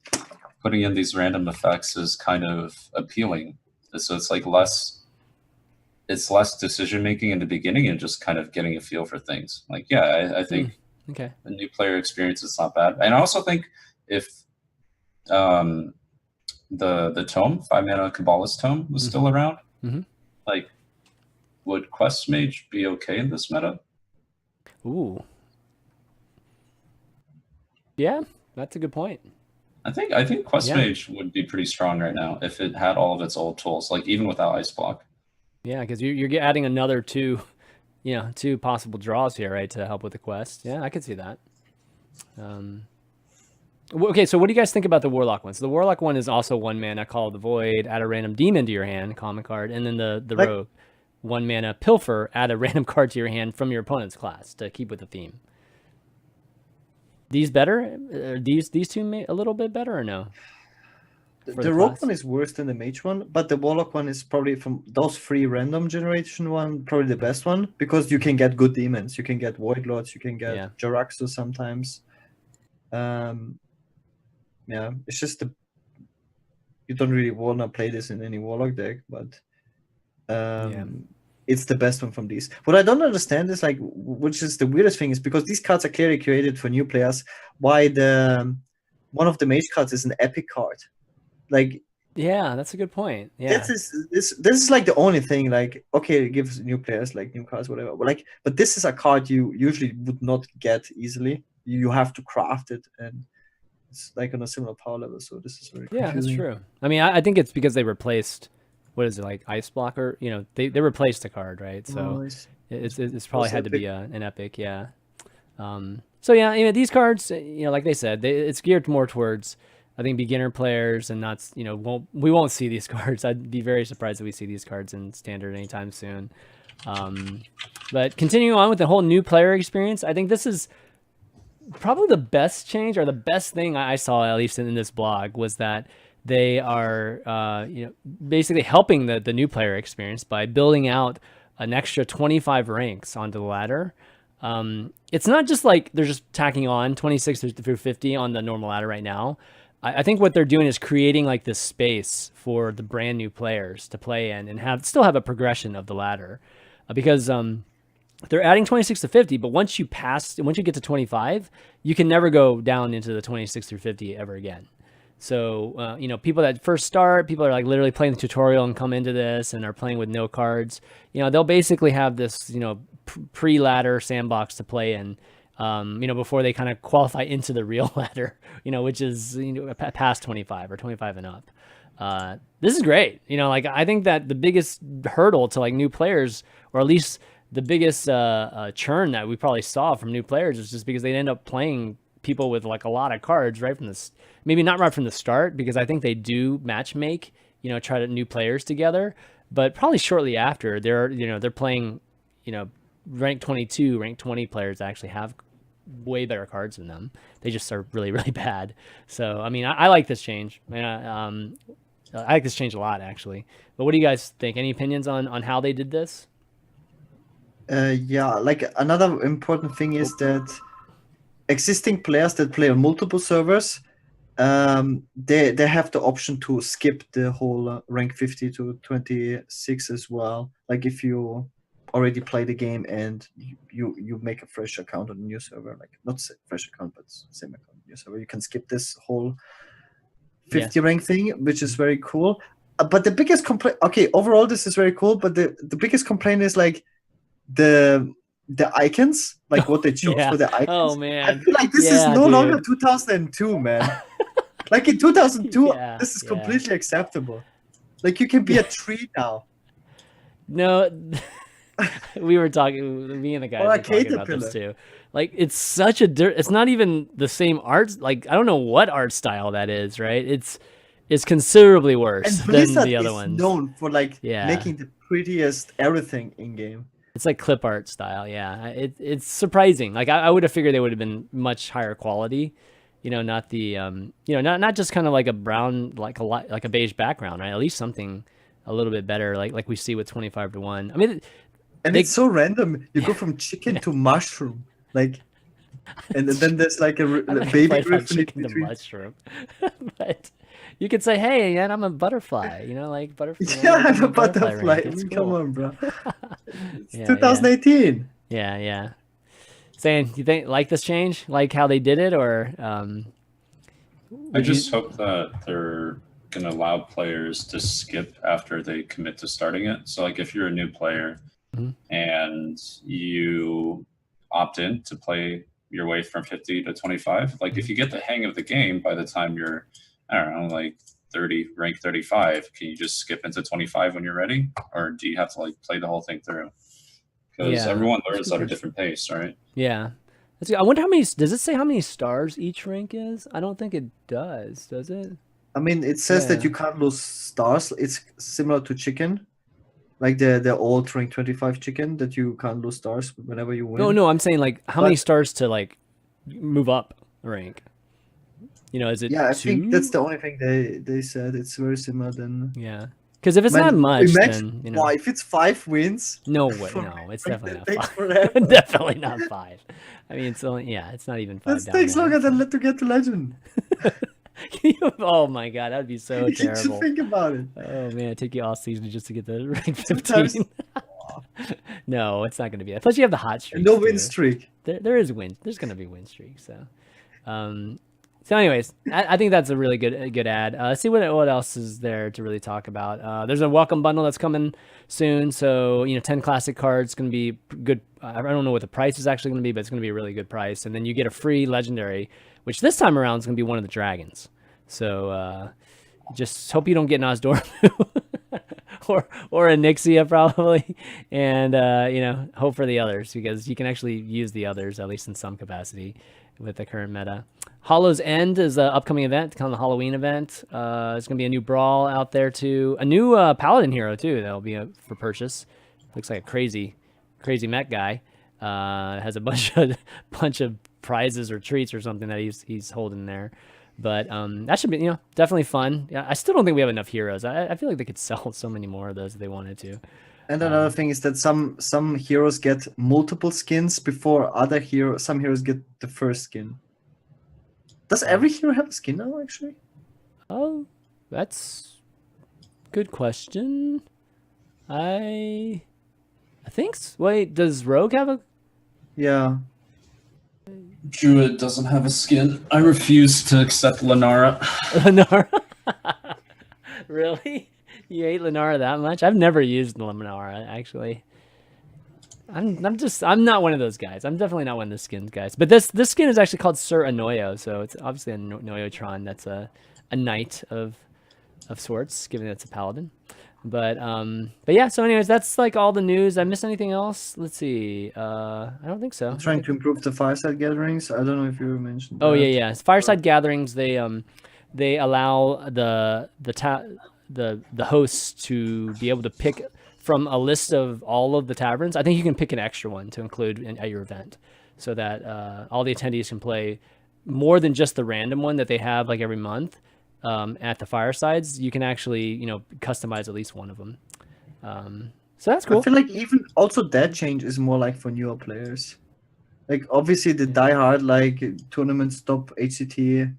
putting in these random effects is kind of appealing. So it's like less decision making in the beginning and just kind of getting a feel for things. Like, yeah, I think the new player experience is not bad. And I also think if the tome, 5-mana Kabbalist tome was still around, like, would Quest Mage be okay in this meta? Ooh. Yeah, that's a good point. I think Quest Mage would be pretty strong right now if it had all of its old tools, like even without Ice Block. Yeah, because you're adding another two possible draws here, right, to help with the quest. Yeah, I could see that. Okay, so what do you guys think about the Warlock one? So the Warlock one is also 1 mana, Call of the Void, add a random demon to your hand, common card, and then the Rogue, 1 mana, Pilfer, add a random card to your hand from your opponent's class to keep with the theme. These better? Are these two a little bit better or no? The Rogue one is worse than the Mage one, but the Warlock one is probably from those 3 random generation one, probably the best one, because you can get good demons. You can get Void Lords, you can get Jaraxxus sometimes. Yeah, it's just you don't really want to play this in any Warlock deck, but it's the best one from these. What I don't understand is, like, which is the weirdest thing, is because these cards are clearly created for new players, why one of the Mage cards is an epic card. Like, yeah, that's a good point. Yeah, this is like the only thing. Like, okay, it gives new players like new cards, whatever. But this is a card you usually would not get easily. You have to craft it, and it's like on a similar power level. So this is very confusing. That's true. I mean, I think it's because they replaced, what is it, like Ice Blocker? They replaced the card, right? So it's probably had to be an epic, yeah. So yeah, these cards, like they said, it's geared more towards, I think, beginner players, and not, we won't see these cards. I'd be very surprised if we see these cards in Standard anytime soon. But continuing on with the whole new player experience, I think this is probably the best change, or the best thing I saw, at least in this blog, was that they are basically helping the new player experience by building out an extra 25 ranks onto the ladder. It's not just like they're just tacking on 26 through 50 on the normal ladder right now. I think what they're doing is creating like this space for the brand new players to play in and still have a progression of the ladder, because they're adding 26 to 50, but once you get to 25, you can never go down into the 26 through 50 ever again. So, people that first start, people are like literally playing the tutorial and come into this and are playing with no cards, they'll basically have this, pre-ladder sandbox to play in, before they kind of qualify into the real ladder, which is, past 25 or 25 and up. This is great. I think that the biggest hurdle to like new players, or at least the biggest churn that we probably saw from new players, is just because they end up playing people with like a lot of cards right from this, maybe not right from the start, because I think they do match make, try to new players together, but probably shortly after they're playing, rank 22, rank 20 players that actually have way better cards than them. They just are really, really bad. So, I mean, I like this change. I like this change a lot, actually. But what do you guys think? Any opinions on how they did this? Yeah, like another important thing is that existing players that play on multiple servers they have the option to skip the whole rank 50 to 26 as well. Like if you already play the game and you make a fresh account on a new server, like not fresh account but same account on a new server, you can skip this whole 50 rank thing, which is very cool. But the biggest complaint, okay, overall this is very cool, but the biggest complaint is like the icons, like what they chose for the icons. Oh man, I feel like this is no longer 2002, man. Like in 2002, this is completely acceptable. Like you can be a tree now. No, we were talking. Me and the guys were talking about this too. Like it's such a. It's not even the same art. Like I don't know what art style that is. Right? It's considerably worse than the other ones. Known for like making the prettiest everything in game. It's like clip art style. Yeah, it's surprising. Like I would have figured they would have been much higher quality. You know, not the not just kind of like a brown, like a beige background, right? At least something a little bit better, like we see with 25-1. I mean, it's so random. You go from chicken to mushroom, like, and then there's like a baby griffin chicken to mushroom. But you could say, hey, man, I'm a butterfly. You know, like butterfly. Yeah, I'm a butterfly. Come on, bro. It's 2018. Yeah. Saying, you think like this change, like how they did it, or I just hope that they're gonna allow players to skip after they commit to starting it. So like if you're a new player and you opt in to play your way from 50 to 25, like if you get the hang of the game by the time you're, I don't know, like rank 35, can you just skip into 25 when you're ready, or do you have to like play the whole thing through? Because everyone learns at a different pace, right? Yeah. I wonder how many, does it say how many stars each rank is? I don't think it does it? I mean, it says that you can't lose stars. It's similar to chicken. Like the old rank 25 chicken, that you can't lose stars whenever you win. No, I'm saying like how many stars to like move up rank? You know, is it 2? I think that's the only thing they said. It's very similar then. Yeah. Because if it's not much, then, you know. If it's 5 wins. No way. No, it's definitely not 5. Definitely not 5. I mean, it's only, it's not even 5. That takes longer than to get to legend. Oh my god, that would be so terrible. Just think about it. Oh man, it'd take you all season just to get the rank 15. No, it's not going to be that. Plus, you have the hot streak. No win streak. There is win. There's going to be win streak. So, so anyways, I think that's a really good ad. Let's see what else is there to really talk about. There's a welcome bundle that's coming soon. So 10 classic cards going to be good. I don't know what the price is actually going to be, but it's going to be a really good price. And then you get a free legendary, which this time around is going to be one of the dragons. So just hope you don't get Nozdormu or a Nixia probably, and hope for the others, because you can actually use the others at least in some capacity with the current meta. Hollow's End is an upcoming event, kind of the Halloween event. There's going to be a new Brawl out there too. A new Paladin hero too that'll be for purchase. Looks like a crazy mech guy. Has a bunch of prizes or treats or something that he's holding there. But that should be definitely fun. Yeah, I still don't think we have enough heroes. I feel like they could sell so many more of those if they wanted to. And another thing is that some heroes get multiple skins before some heroes get the first skin. Does every hero have a skin now, actually? Oh, that's a good question. I think wait, does Rogue have a... Yeah. Druid doesn't have a skin. I refuse to accept Lenara. Lenara? Really? You hate Lenara that much? I've never used Lenara, actually. I'm not one of those guys. I'm definitely not one of the skins guys. But this skin is actually called Sir Anoyo, so it's obviously a Noyotron that's a knight of sorts, given that it's a paladin. But yeah, so anyways, that's like all the news. I missed anything else? Let's see. I don't think so. I'm trying to improve the fireside gatherings. I don't know if you mentioned that. Yeah. Fireside gatherings, they allow the hosts to be able to pick from a list of all of the taverns. I think you can pick an extra one to include at your event, so that all the attendees can play more than just the random one that they have like every month. At the firesides, you can actually customize at least one of them. So that's cool. I feel like even also that change is more like for newer players. Like obviously the diehard like tournaments top HCT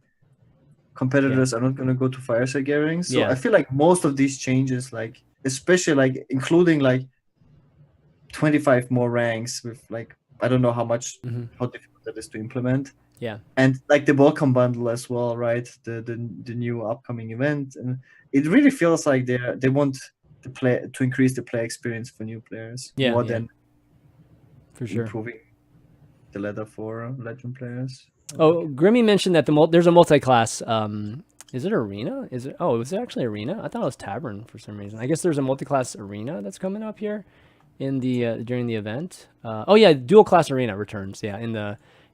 competitors are not going to go to fireside gatherings. So I feel like most of these changes, like especially like including like 25 more ranks with like I don't know how difficult that is to implement. Yeah. And like the welcome bundle as well, right? The new upcoming event, and it really feels like they want to increase the play experience for new players more than for sure improving the ladder for legend players. Oh, Grimmy mentioned that there's a multi-class. Is it arena? Is it? Oh, was it actually arena? I thought it was tavern for some reason. I guess there's a multi-class arena that's coming up here in the during the event. Oh yeah, dual class arena returns. Yeah,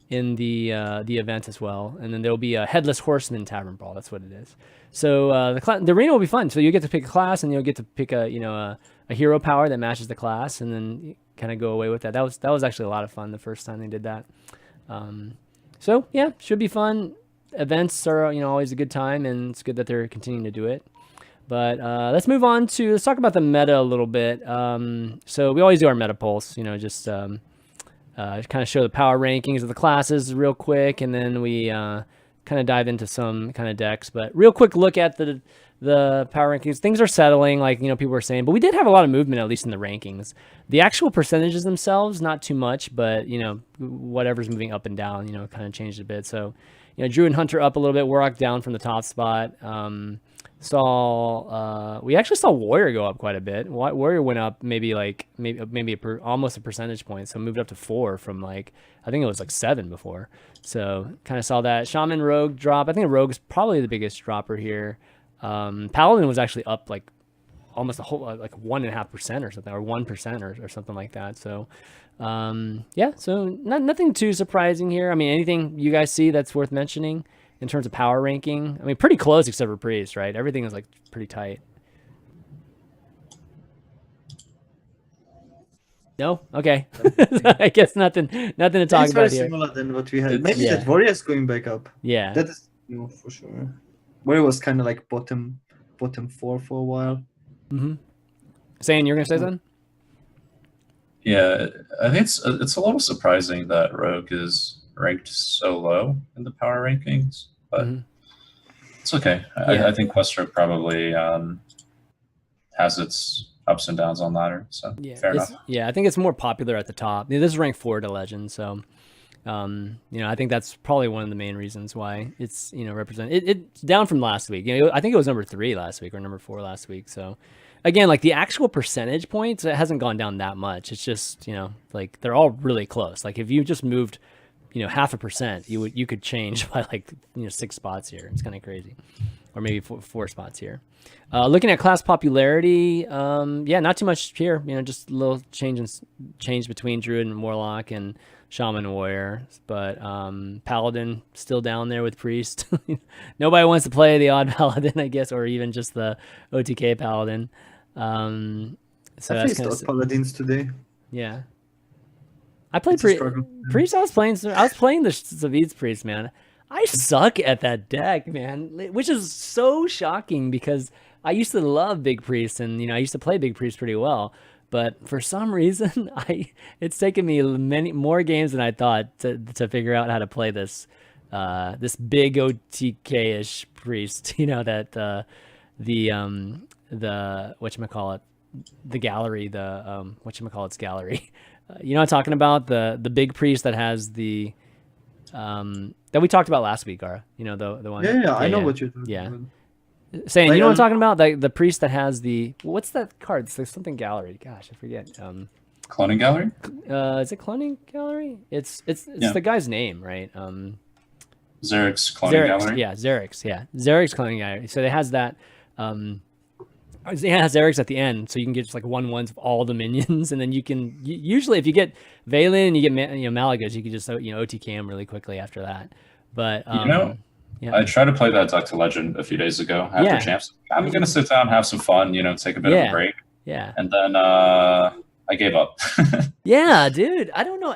in the event as well, and then there'll be a headless horseman tavern brawl. That's what it is. So the arena will be fun. So you get to pick a class, and you'll get to pick a hero power that matches the class, and then kind of go away with that. That was actually a lot of fun the first time they did that. So yeah, should be fun. Events are always a good time, and it's good that they're continuing to do it. But let's move on let's talk about the meta a little bit. So we always do our meta pulse, just kind of show the power rankings of the classes real quick, and then we kind of dive into some kind of decks. But real quick look at the power rankings. Things are settling, like people were saying, but we did have a lot of movement, at least in the rankings. The actual percentages themselves, not too much, but whatever's moving up and down, kind of changed a bit. So Drew and Hunter up a little bit, Warrock down from the top spot. We actually saw Warrior go up quite a bit. Warrior went up maybe almost a percentage point, so moved up to 4 from I think it was 7 before. So kind of saw that. Shaman Rogue drop. I think Rogue's probably the biggest dropper here. Paladin was actually up almost a whole 1.5% or something, or 1% or something like that. So so nothing too surprising here. I mean, anything you guys see that's worth mentioning in terms of power ranking? I mean, pretty close except for Priest, right? Everything is pretty tight. No? Okay. I guess nothing to talk about here. It's very similar than what we had. Maybe that Warrior's going back up. Yeah. That is for sure. Warrior was kind of bottom 4 for a while. Mm-hmm. Saying you're going to say something? Yeah, I think it's a little surprising that Rogue is ranked so low in the power rankings, but it's okay. I think Questrogue probably has its ups and downs on ladder, so fair enough. Yeah, I think it's more popular at the top. This is ranked 4 to Legend, so I think that's probably one of the main reasons why it's it's down from last week. I think it was number 3 last week or number 4 last week. So again, the actual percentage points, it hasn't gone down that much. It's just they're all really close. If you just moved 0.5%, you could change by 6 spots here. It's kind of crazy, or maybe 4 spots here. Looking at class popularity, not too much here. Just a little change between Druid and Warlock and Shaman Warrior, but Paladin still down there with Priest. Nobody wants to play the odd Paladin, I guess, or even just the OTK Paladin. So I faced those Paladins today. Yeah. I played Priest. I was playing the Zavid's Priest, man. I suck at that deck, man, which is so shocking because I used to love Big Priest, and I used to play Big Priest pretty well. But for some reason, it's taken me many more games than I thought to figure out how to play this big OTK-ish Priest. That the whatchamacallit, the gallery, whatchamacallit's gallery. You know what I'm talking about? The big Priest that has the that we talked about last week, Gaara. The one. Yeah, I know what you're talking about. Saying, you know what I'm talking about? The priest that has what's that card? There's something gallery. Gosh, I forget. Cloning gallery? Is it cloning gallery? It's the guy's name, right? Xeric's cloning gallery. Yeah, Xeric's. Yeah, Xeric's cloning gallery. So it has that. It has Xeric's at the end, so you can get just 1/1s of all the minions, and then you can usually if you get Valen and you get Malagas, you can just OTK him really quickly after that. But I tried to play that deck to Legend a few days ago after Champs. I'm going to sit down, have some fun, take a bit of a break. Yeah. And then I gave up. Yeah, dude. I don't know.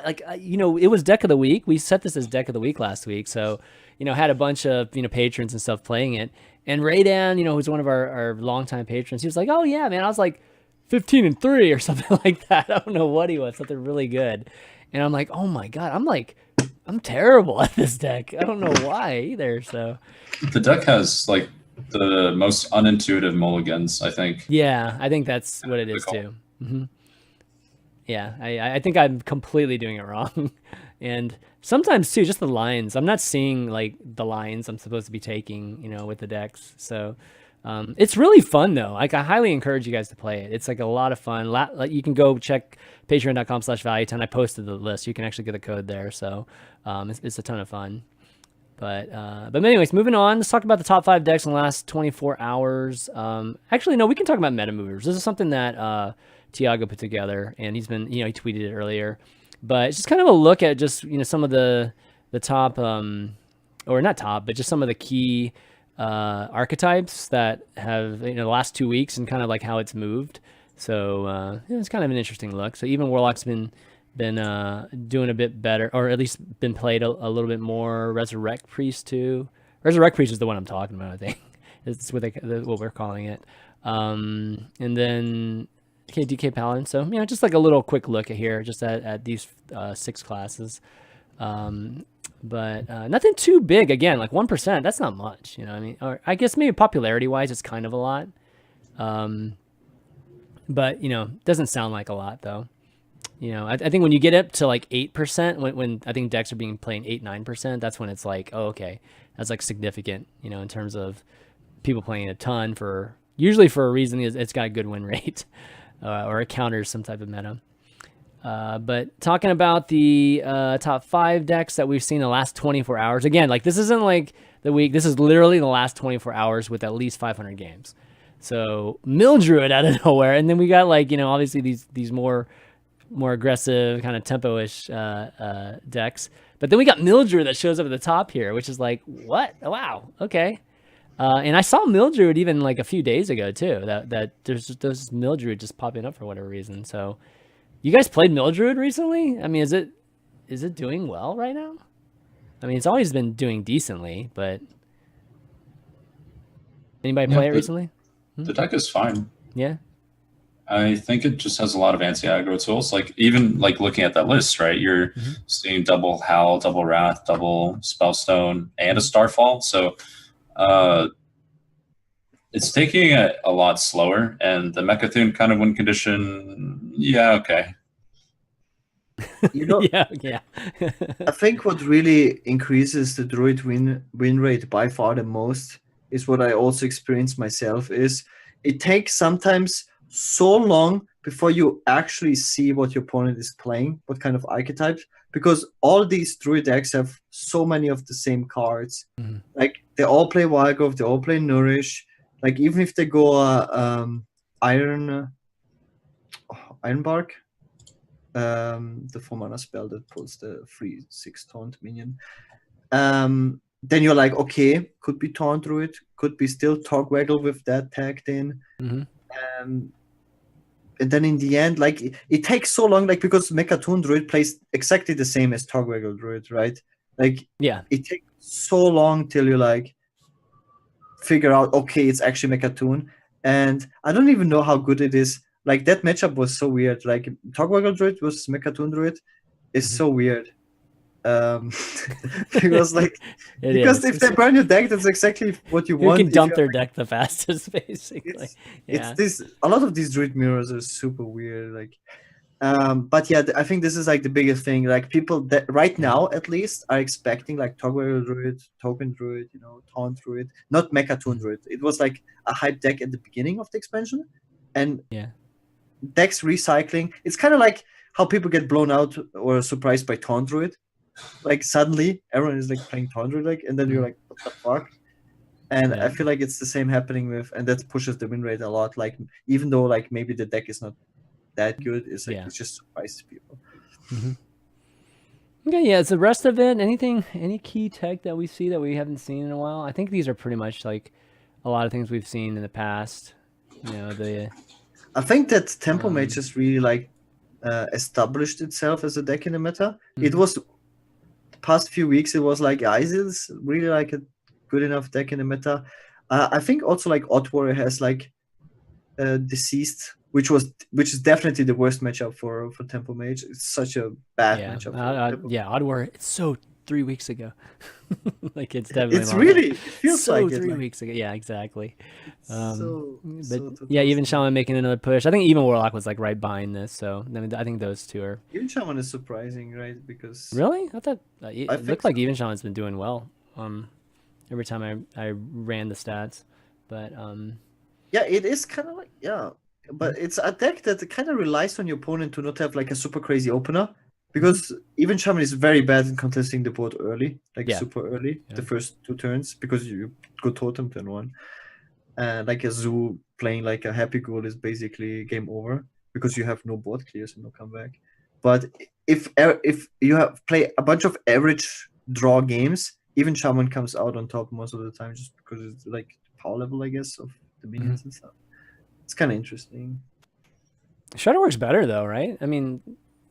It was deck of the week. We set this as deck of the week last week. So, had a bunch of, patrons and stuff playing it. And Raydan, who's one of our longtime patrons, he was like, oh, yeah, man. I was 15-3 or something like that. I don't know what he was. Something really good. And I'm like, oh, my God. I'm I'm terrible at this deck. I don't know why either. So the deck has like the most unintuitive mulligans, I think. Yeah, I think that's what it is too. Mm-hmm. Yeah, I think I'm completely doing it wrong. And sometimes too, just the lines. I'm not seeing like the lines I'm supposed to be taking, with the decks. So it's really fun though. Like I highly encourage you guys to play it. It's like a lot of fun. Like you can go check patreon.com/valueton. I posted the list. You can actually get the code there. So it's a ton of fun. But anyways, moving on. Let's talk about the top 5 decks in the last 24 hours. Actually, no, we can talk about meta movers. This is something that Tiago put together, and he's been, he tweeted it earlier. But it's just kind of a look at just some of the top, or not top, but just some of the key archetypes that have the last 2 weeks and kind of like how it's moved. So it's kind of an interesting look. So even Warlock's been doing a bit better, or at least been played a little bit more. Resurrect Priest too. Resurrect Priest is the one I'm talking about, I think. It's what we're calling it. And then DK Paladin. So just like a little quick look at here, just at these 6 classes. But nothing too big. Again, like 1%. That's not much. Or I guess maybe popularity wise, it's kind of a lot. But doesn't sound like a lot though. I think when you get up to like 8%, when I think decks are being playing 8-9%, that's when it's like, oh, okay, that's like significant, in terms of people playing a ton usually for a reason. It's got a good win rate, or it counters some type of meta. But talking about the top 5 decks that we've seen in the last 24 hours, again, like this isn't like the week. This is literally the last 24 hours with at least 500 games. So Mildruid out of nowhere, and then we got like obviously these more aggressive kind of tempo-ish decks. But then we got Mildruid that shows up at the top here, which is like, what? Wow, okay. And I saw Mildruid even like a few days ago too, that there's Mildruid just popping up for whatever reason. So you guys played Mildruid recently? I mean, is it doing well right now? I mean, it's always been doing decently, but anybody play it recently? The deck is fine. Yeah. I think it just has a lot of anti-aggro tools. Like even like looking at that list, right? You're seeing double Howl, double Wrath, double Spellstone, and a Starfall. So it's taking it a lot slower. And the Mechathune kind of win condition, yeah, okay. Yeah. I think what really increases the Druid win rate by far the most is what I also experienced myself, is it takes sometimes so long before you actually see what your opponent is playing, what kind of archetypes, because all these Druid decks have so many of the same cards. Like they all play Wildgrowth, they all play Nourish. Like even if they go Ironbark, the 4-mana spell that pulls the 3/6 taunt minion. Then you're like, okay, could be Taunt Druid, could be still Togwaggle with that tagged in. And then in the end, like it takes so long, like because Mechathune Druid plays exactly the same as Togwaggle Druid, right? Like it takes so long till you like figure out, okay, it's actually Mechathune. And I don't even know how good it is. Like that matchup was so weird. Like Togwaggle Druid versus Mechathune Druid is so weird. Because like if they burn your deck, that's exactly what you want. You can dump their deck the fastest, basically. It's this. A lot of these Druid mirrors are super weird. Like, but yeah, I think this is like the biggest thing. Like people that right now at least are expecting like Togwaggle Druid, Token Druid, Taunt Druid, not Mechathune Druid. It was like a hype deck at the beginning of the expansion, and decks recycling. It's kind of like how people get blown out or surprised by Taunt Druid. Like suddenly everyone is like playing Taunt Druid, like, and then you're like, what the fuck? And I feel like it's the same happening with, and that pushes the win rate a lot. Like even though like maybe the deck is not that good, it's like it just surprises people. Okay, so the rest of it, any key tech that we see that we haven't seen in a while? I think these are pretty much like a lot of things we've seen in the past. I think that Tempo Mage has really like established itself as a deck in the meta. It was past few weeks, it was like, is this really like a good enough deck in the meta? I think also like Odd Warrior has like Deceased, which is definitely the worst matchup for Tempo Mage. It's such a bad matchup. Odd Warrior, it's so 3 weeks ago. Like it's definitely It's really, it feels so like 3 it. weeks ago. Yeah, exactly. But So yeah, even Shaman making another push. I think even Warlock was like right behind this. So I mean, I think those two are. Even Shaman is surprising, right? Because Really, I thought it looked like so. even Shaman's been doing well. Every time I ran the stats, but Yeah, it is kind of like but it's a deck that kind of relies on your opponent to not have like a super crazy opener, because even Shaman is very bad in contesting the board early, like super early, the first 2 turns, because you go totem turn 1. Like a zoo playing like a happy goal is basically game over because you have no board clears and no comeback. But if you play a bunch of average draw games, even Shaman comes out on top most of the time, just because it's like power level, I guess, of the minions and stuff. It's kind of interesting. Shadow works better though, right? I mean,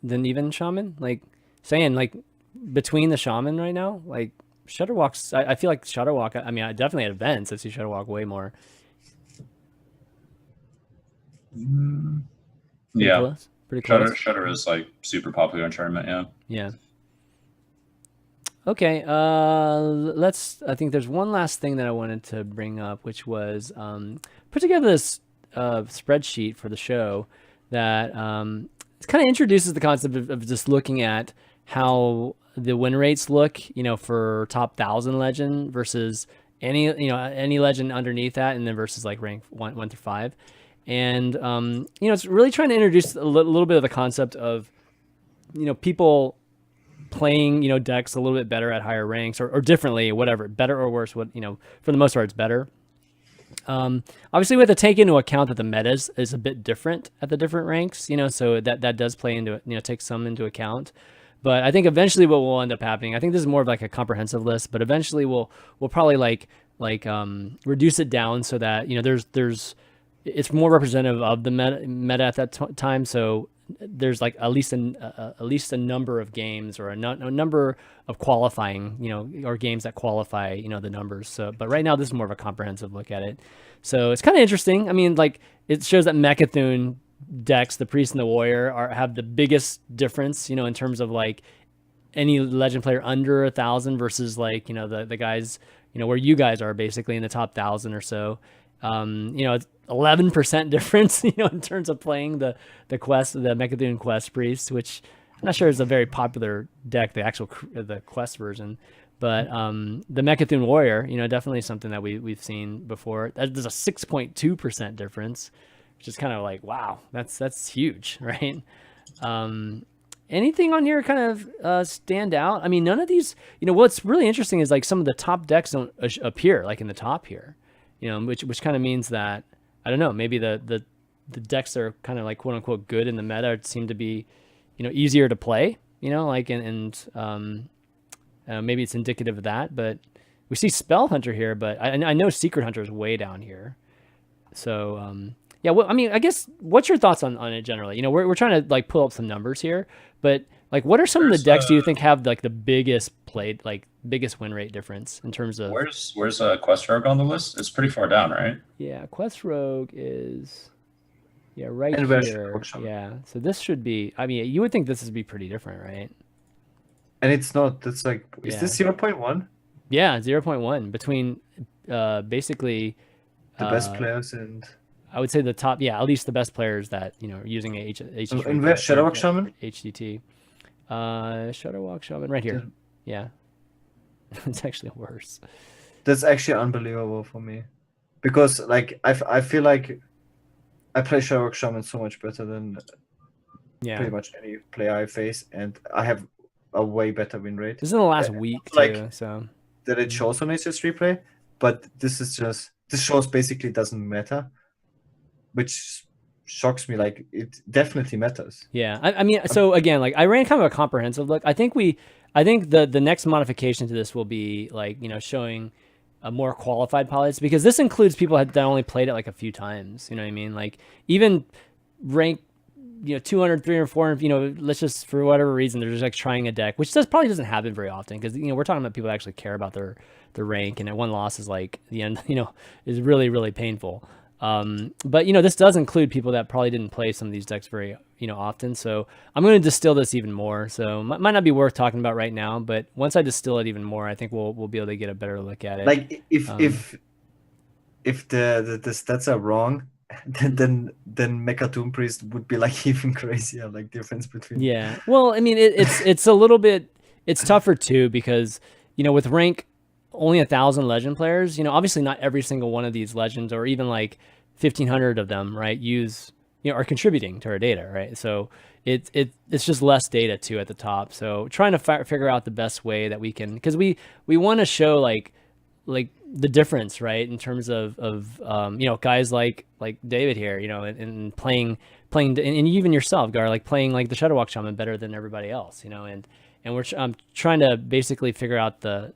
than even Shaman. Like saying like between the Shaman right now, like Shudderwalk's. I feel like Shudderwalk. I mean, I definitely at events I see Shudderwalk way more. Pretty close. Pretty close. Shudder is like super popular in tournament. Yeah. Yeah. Okay. I think there's one last thing that I wanted to bring up, which was put together this spreadsheet for the show that kind of introduces the concept of just looking at how the win rates look, for top 1,000 legend versus any legend underneath that, and then versus like rank 1 through 5. And it's really trying to introduce a little bit of the concept of people playing decks a little bit better at higher ranks or differently, whatever, better or worse, for the most part it's better. Obviously we have to take into account that the meta is a bit different at the different ranks, so that does play into it, take some into account. But I think eventually what will end up happening, I think this is more of like a comprehensive list, but eventually we'll probably like reduce it down so that it's more representative of the meta at that time. So there's like at least a number of games or a number of qualifying, or games that qualify, the numbers. So, but right now this is more of a comprehensive look at it. So it's kind of interesting. I mean, like it shows that Mechathune decks, the Priest and the Warrior, have the biggest difference, in terms of like any legend player under 1,000 versus like, the guys, where you guys are basically in the top 1,000 or so. It's 11% difference, in terms of playing the Mechathune Quest Priest, which I'm not sure is a very popular deck, the Quest version. But the Mechathune Warrior, definitely something that we've seen before. There's a 6.2% difference, which is kind of like, wow, that's huge, right? Anything on here kind of stand out? I mean, none of these, what's really interesting is like some of the top decks don't appear like in the top here, which kind of means that, I don't know, maybe the decks that are kind of like quote unquote good in the meta seem to be, easier to play, like, maybe it's indicative of that, but we see Spell Hunter here, but I know Secret Hunter is way down here. So, yeah, well, I mean, I guess, what's your thoughts on it generally? We're trying to like pull up some numbers here, but like, what are some of the decks do you think have like the biggest win rate difference in terms of? Where's Quest Rogue on the list? It's pretty far down, right? Yeah, Quest Rogue is, right here. Yeah, so this should be. I mean, you would think this would be pretty different, right? And it's not. That's like, is this 0.1? Yeah, 0.1 between basically the best players and. I would say the top, at least the best players that are using HCT. And where's Shadowwalk Shaman? HCT. Shadowwalk Shaman right here. Yeah. It's actually worse. That's actually unbelievable for me, because like I feel like I play Shadowwalk Shaman so much better than pretty much any player I face, and I have a way better win rate. This is in the last week too, so that it shows on HSReplay, but this shows basically doesn't matter, which shocks me. Like, it definitely matters. Yeah, I mean, so again, like I ran kind of a comprehensive look. I think the next modification to this will be like, showing a more qualified pilots, because this includes people that only played it like a few times. You know what I mean? Like even rank, 200, 300, 400, let's just, for whatever reason, they're just like trying a deck, which probably doesn't happen very often, because, we're talking about people that actually care about their rank, and one loss is like the end, is really, really painful. But this does include people that probably didn't play some of these decks very often. So I'm going to distill this even more. So might not be worth talking about right now, but once I distill it even more, I think we'll be able to get a better look at it. Like if the stats are wrong, then Mecha Doom Priest would be like even crazier, like difference between. Yeah. Well, I mean, it's a little bit, it's tougher too, because with rank only 1,000 legend players, obviously not every single one of these legends, or even like 1,500 of them, right, are contributing to our data, right? So it's just less data too at the top. So trying to figure out the best way that we can, because we want to show like the difference, right, in terms of guys like David here, and playing, and even yourself, Gar, like playing like the Shadowwalk Shaman better than everybody else, and we're trying to basically figure out the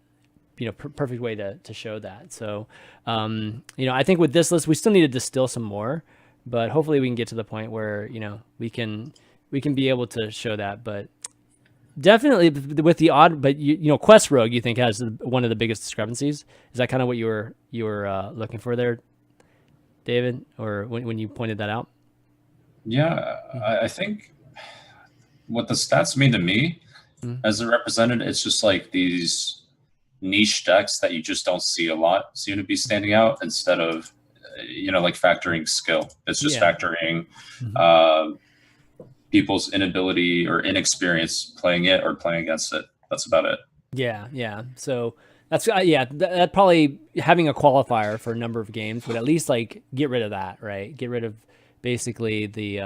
perfect way to show that. So I think with this list we still need to distill some more, but hopefully we can get to the point where we can be able to show that. But definitely with the odd, but Quest Rogue, you think has one of the biggest discrepancies. Is that kind of what you were looking for there, David, or when you pointed that out? Yeah, I think what the stats mean to me as a representative, it's just like these niche decks that you just don't see a lot seem to be standing out, instead of like factoring skill. It's just factoring people's inability or inexperience playing it or playing against it. That's about it. Yeah. So that's that probably having a qualifier for a number of games would at least like get rid of that, right? Get rid of basically the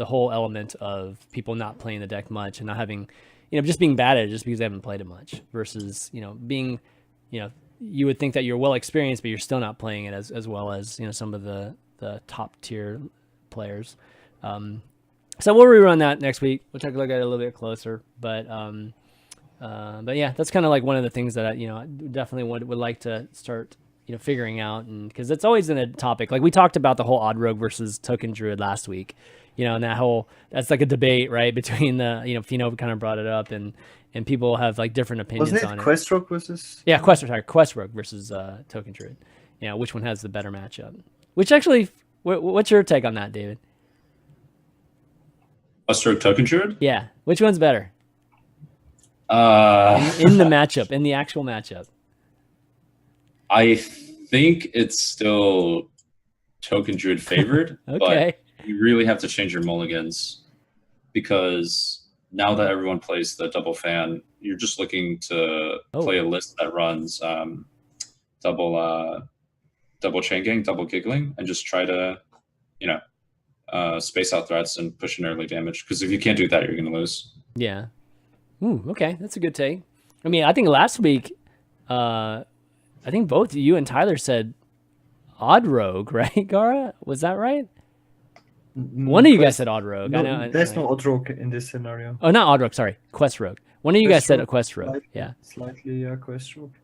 whole element of people not playing the deck much and not having, just being bad at it just because they haven't played it much, versus being, you would think that you're well experienced but you're still not playing it as well as some of the top tier players. So we'll rerun that next week. We'll take a look at it a little bit closer, but yeah, that's kind of like one of the things that I definitely would like to start figuring out, and because it's always in a topic. Like we talked about the whole Odd Rogue versus Token Druid last week, and that's like a debate, right, between the Fino kind of brought it up, and people have like different opinions on it. Quest Rogue versus Quest Rogue versus Token Druid. Which one has the better matchup? Which actually, what's your take on that, David? Quest Rogue Token Druid? Yeah, which one's better? In the matchup, in the actual matchup. I think it's still Token Druid favored. Okay. But you really have to change your mulligans, because now that everyone plays the double fan, you're just looking to play a list that runs double chain gang, double giggling, and just try to space out threats and push in early damage. Because if you can't do that, you're going to lose. Yeah. Ooh, okay, that's a good take. I mean, I think last week, I think both you and Tyler said Odd Rogue, right, Gaara? Was that right? One of you guys said Odd Rogue. No, I know. There's no Odd Rogue in this scenario. Oh, not Odd Rogue. Sorry, Quest Rogue. One of you guys said a Quest Rogue. Slightly, Quest Rogue.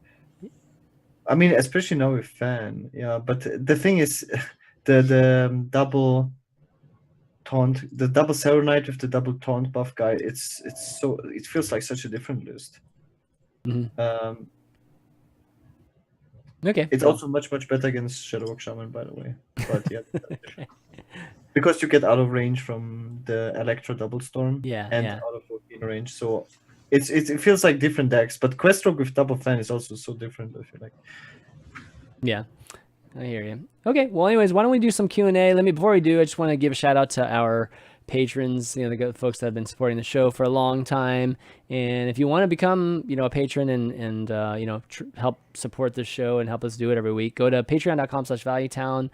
I mean, especially now with Fan, But the thing is, the double taunt, the double Serenite with the double taunt buff guy, it feels like such a different list. Mm-hmm. Okay. It's also much better against Shadowwalk Shaman, by the way. But yeah, because you get out of range from the Electro Double Storm, and out of range, so it feels like different decks. But Quest Rogue with double fan is also so different, I feel like. Yeah, I hear you. Okay, well, anyways, why don't we do some Q&A? Before we do, I just want to give a shout out to our patrons, the folks that have been supporting the show for a long time. And if you want to become, a patron and help support the show and help us do it every week, go to patreon.com/valuetown.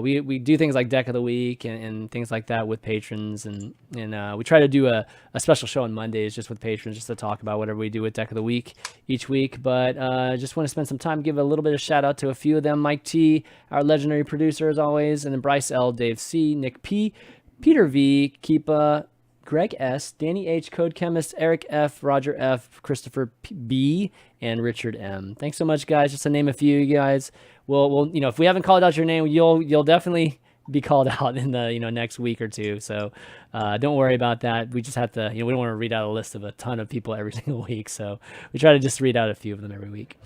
We do things like Deck of the Week and things like that with patrons, and we try to do a special show on Mondays just with patrons, just to talk about whatever we do with Deck of the Week each week. But just want to spend some time, give a little bit of shout out to a few of them: Mike T, our legendary producer as always, and then Bryce L, Dave C, Nick P, Peter V, Keepa, Greg S, Danny H, Code Chemist, Eric F, Roger F, Christopher B, and Richard M. Thanks so much, guys. Just to name a few, you guys. We'll if we haven't called out your name, you'll definitely be called out in the next week or two. So don't worry about that. We just have to we don't want to read out a list of a ton of people every single week. So we try to just read out a few of them every week.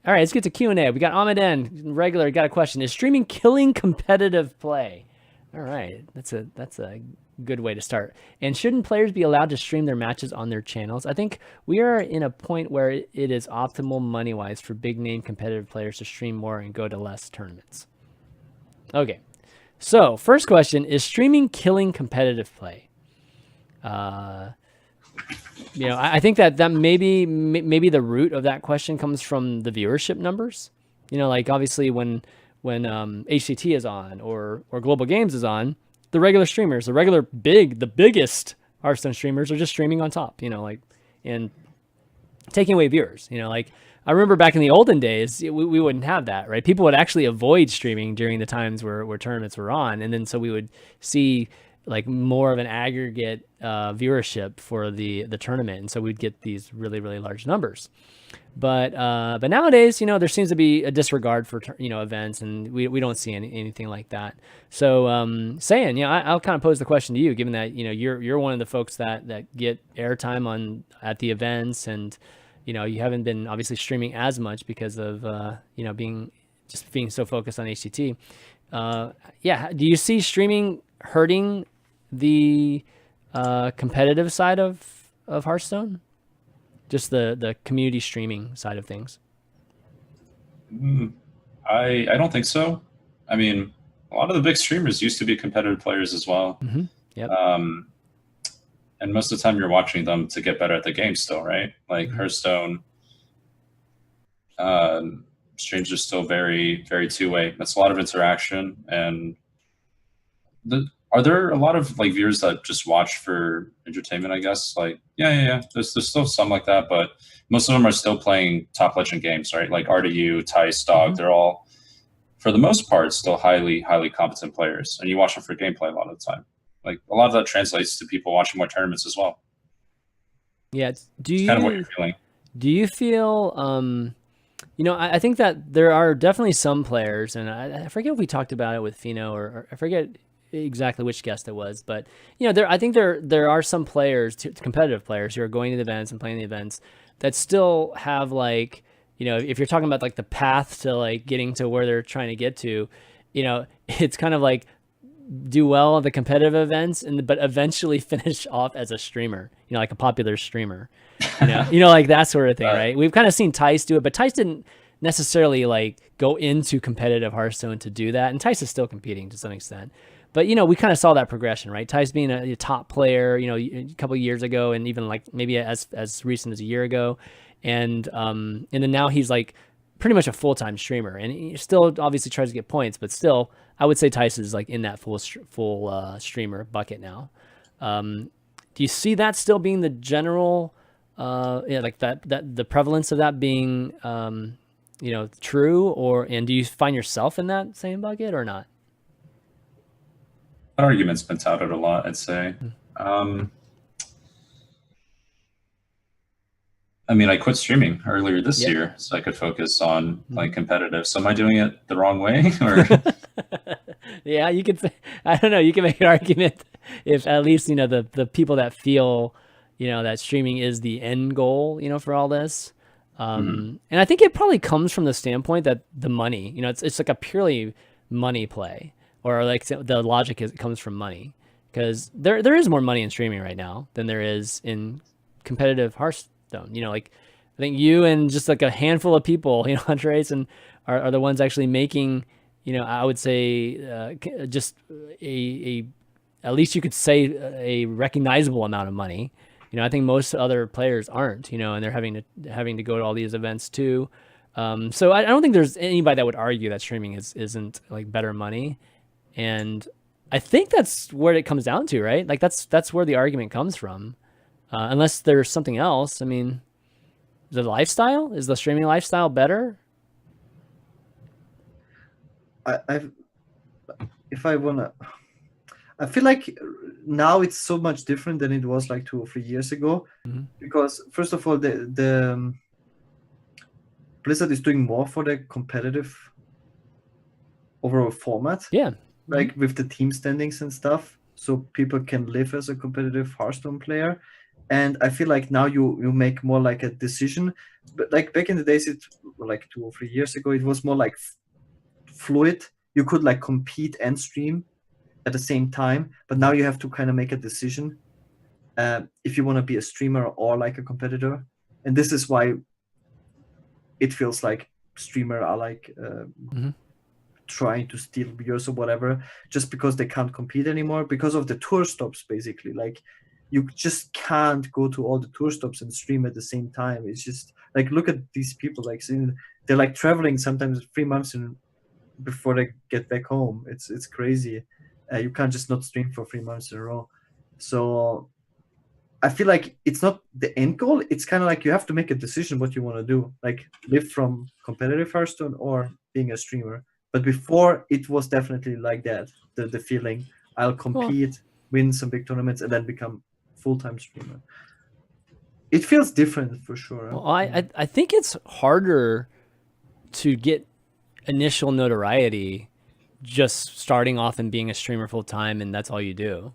All right, let's get to Q&A. We got Ahmed N, regular, got a question. Is streaming killing competitive play? All right, that's a good way to start. And shouldn't players be allowed to stream their matches on their channels? I think we are in a point where it is optimal money-wise for big-name competitive players to stream more and go to less tournaments. Okay, so first question, is streaming killing competitive play? You know, I think that maybe the root of that question comes from the viewership numbers. You know, like obviously when HCT is on or Global Games is on, the regular streamers, the biggest Hearthstone streamers are just streaming on top. You know, like and taking away viewers. You know, like I remember back in the olden days, we wouldn't have that, right? People would actually avoid streaming during the times where tournaments were on, and then so we would see like more of an aggregate viewership for the tournament, and so we'd get these really large numbers. But nowadays, you know, there seems to be a disregard for events, and we don't see anything like that. So Saiyan, you know, I'll kind of pose the question to you, given that you know you're one of the folks that get airtime at the events, and you know you haven't been obviously streaming as much because of you know being so focused on HCT. Yeah, do you see streaming hurting the competitive side of Hearthstone? Just the community streaming side of things? I don't think so. I mean, a lot of the big streamers used to be competitive players as well. Mm-hmm. Yep. And most of the time you're watching them to get better at the game still, right? Like Hearthstone, streams are still very two-way. That's a lot of interaction. And are there a lot of like viewers that just watch for entertainment, I guess? Like, yeah. There's still some like that, but most of them are still playing top legend games, right? Like RDU, Tice, Dog, they're all, for the most part, still highly competent players. And you watch them for gameplay a lot of the time. Like a lot of that translates to people watching more tournaments as well. Yeah. It's kind of what you're feeling. Do you feel, you know, I think that there are definitely some players, and I forget if we talked about it with Fino or I forget exactly which guest it was, but you know, I think there are some players, competitive players, who are going to the events and playing the events that still have, like, you know, if you're talking about like the path to like getting to where they're trying to get to, you know, it's kind of like do well at the competitive events but eventually finish off as a streamer, you know, like a popular streamer, you know, like that sort of thing, right? We've kind of seen Tice do it, but Tice didn't necessarily like go into competitive Hearthstone to do that, and Tice is still competing to some extent. But, you know, we kind of saw that progression, right? Tice being a top player, you know, a couple of years ago, and even like maybe as recent as a year ago. And then now he's like pretty much a full-time streamer, and he still obviously tries to get points, but still I would say Tice is like in that full streamer bucket now. Do you see that still being the general, like that the prevalence of that being, you know, true, and do you find yourself in that same bucket or not? That argument's been touted a lot, I'd say. I mean, I quit streaming earlier this year so I could focus on like competitive. So am I doing it the wrong way? Or yeah, you could. I don't know. You can make an argument if at least, you know, the people that feel, you know, that streaming is the end goal, you know, for all this. And I think it probably comes from the standpoint that the money, you know, it's like a purely money play. Or like the logic comes from money, because there is more money in streaming right now than there is in competitive Hearthstone. You know, like I think you and just like a handful of people, you know, Andres, and are the ones actually making, you know, I would say just a at least you could say a recognizable amount of money. You know, I think most other players aren't, you know, and they're having to go to all these events too. So I don't think there's anybody that would argue that streaming isn't like better money. And I think that's where it comes down to, right? Like that's where the argument comes from, unless there's something else. I mean, is the streaming lifestyle better? I feel like now it's so much different than it was like 2 or 3 years ago, because first of all, the Blizzard is doing more for the competitive overall format. Yeah. Like with the team standings and stuff, so people can live as a competitive Hearthstone player. And I feel like now you make more like a decision. But like back in the days, it like 2 or 3 years ago, it was more like fluid. You could like compete and stream at the same time, but now you have to kind of make a decision if you want to be a streamer or like a competitor. And this is why it feels like streamer are like trying to steal viewers or whatever, just because they can't compete anymore because of the tour stops. Basically, like you just can't go to all the tour stops and stream at the same time. It's just like, look at these people, like they're like traveling sometimes 3 months before they get back home. It's crazy. You can't just not stream for 3 months in a row. So I feel like it's not the end goal. It's kind of like you have to make a decision what you want to do, like live from competitive Hearthstone or being a streamer. But before, it was definitely like that, the feeling I'll compete, win some big tournaments, and then become full-time streamer. It feels different for sure. Well, I think it's harder to get initial notoriety just starting off and being a streamer full-time and that's all you do,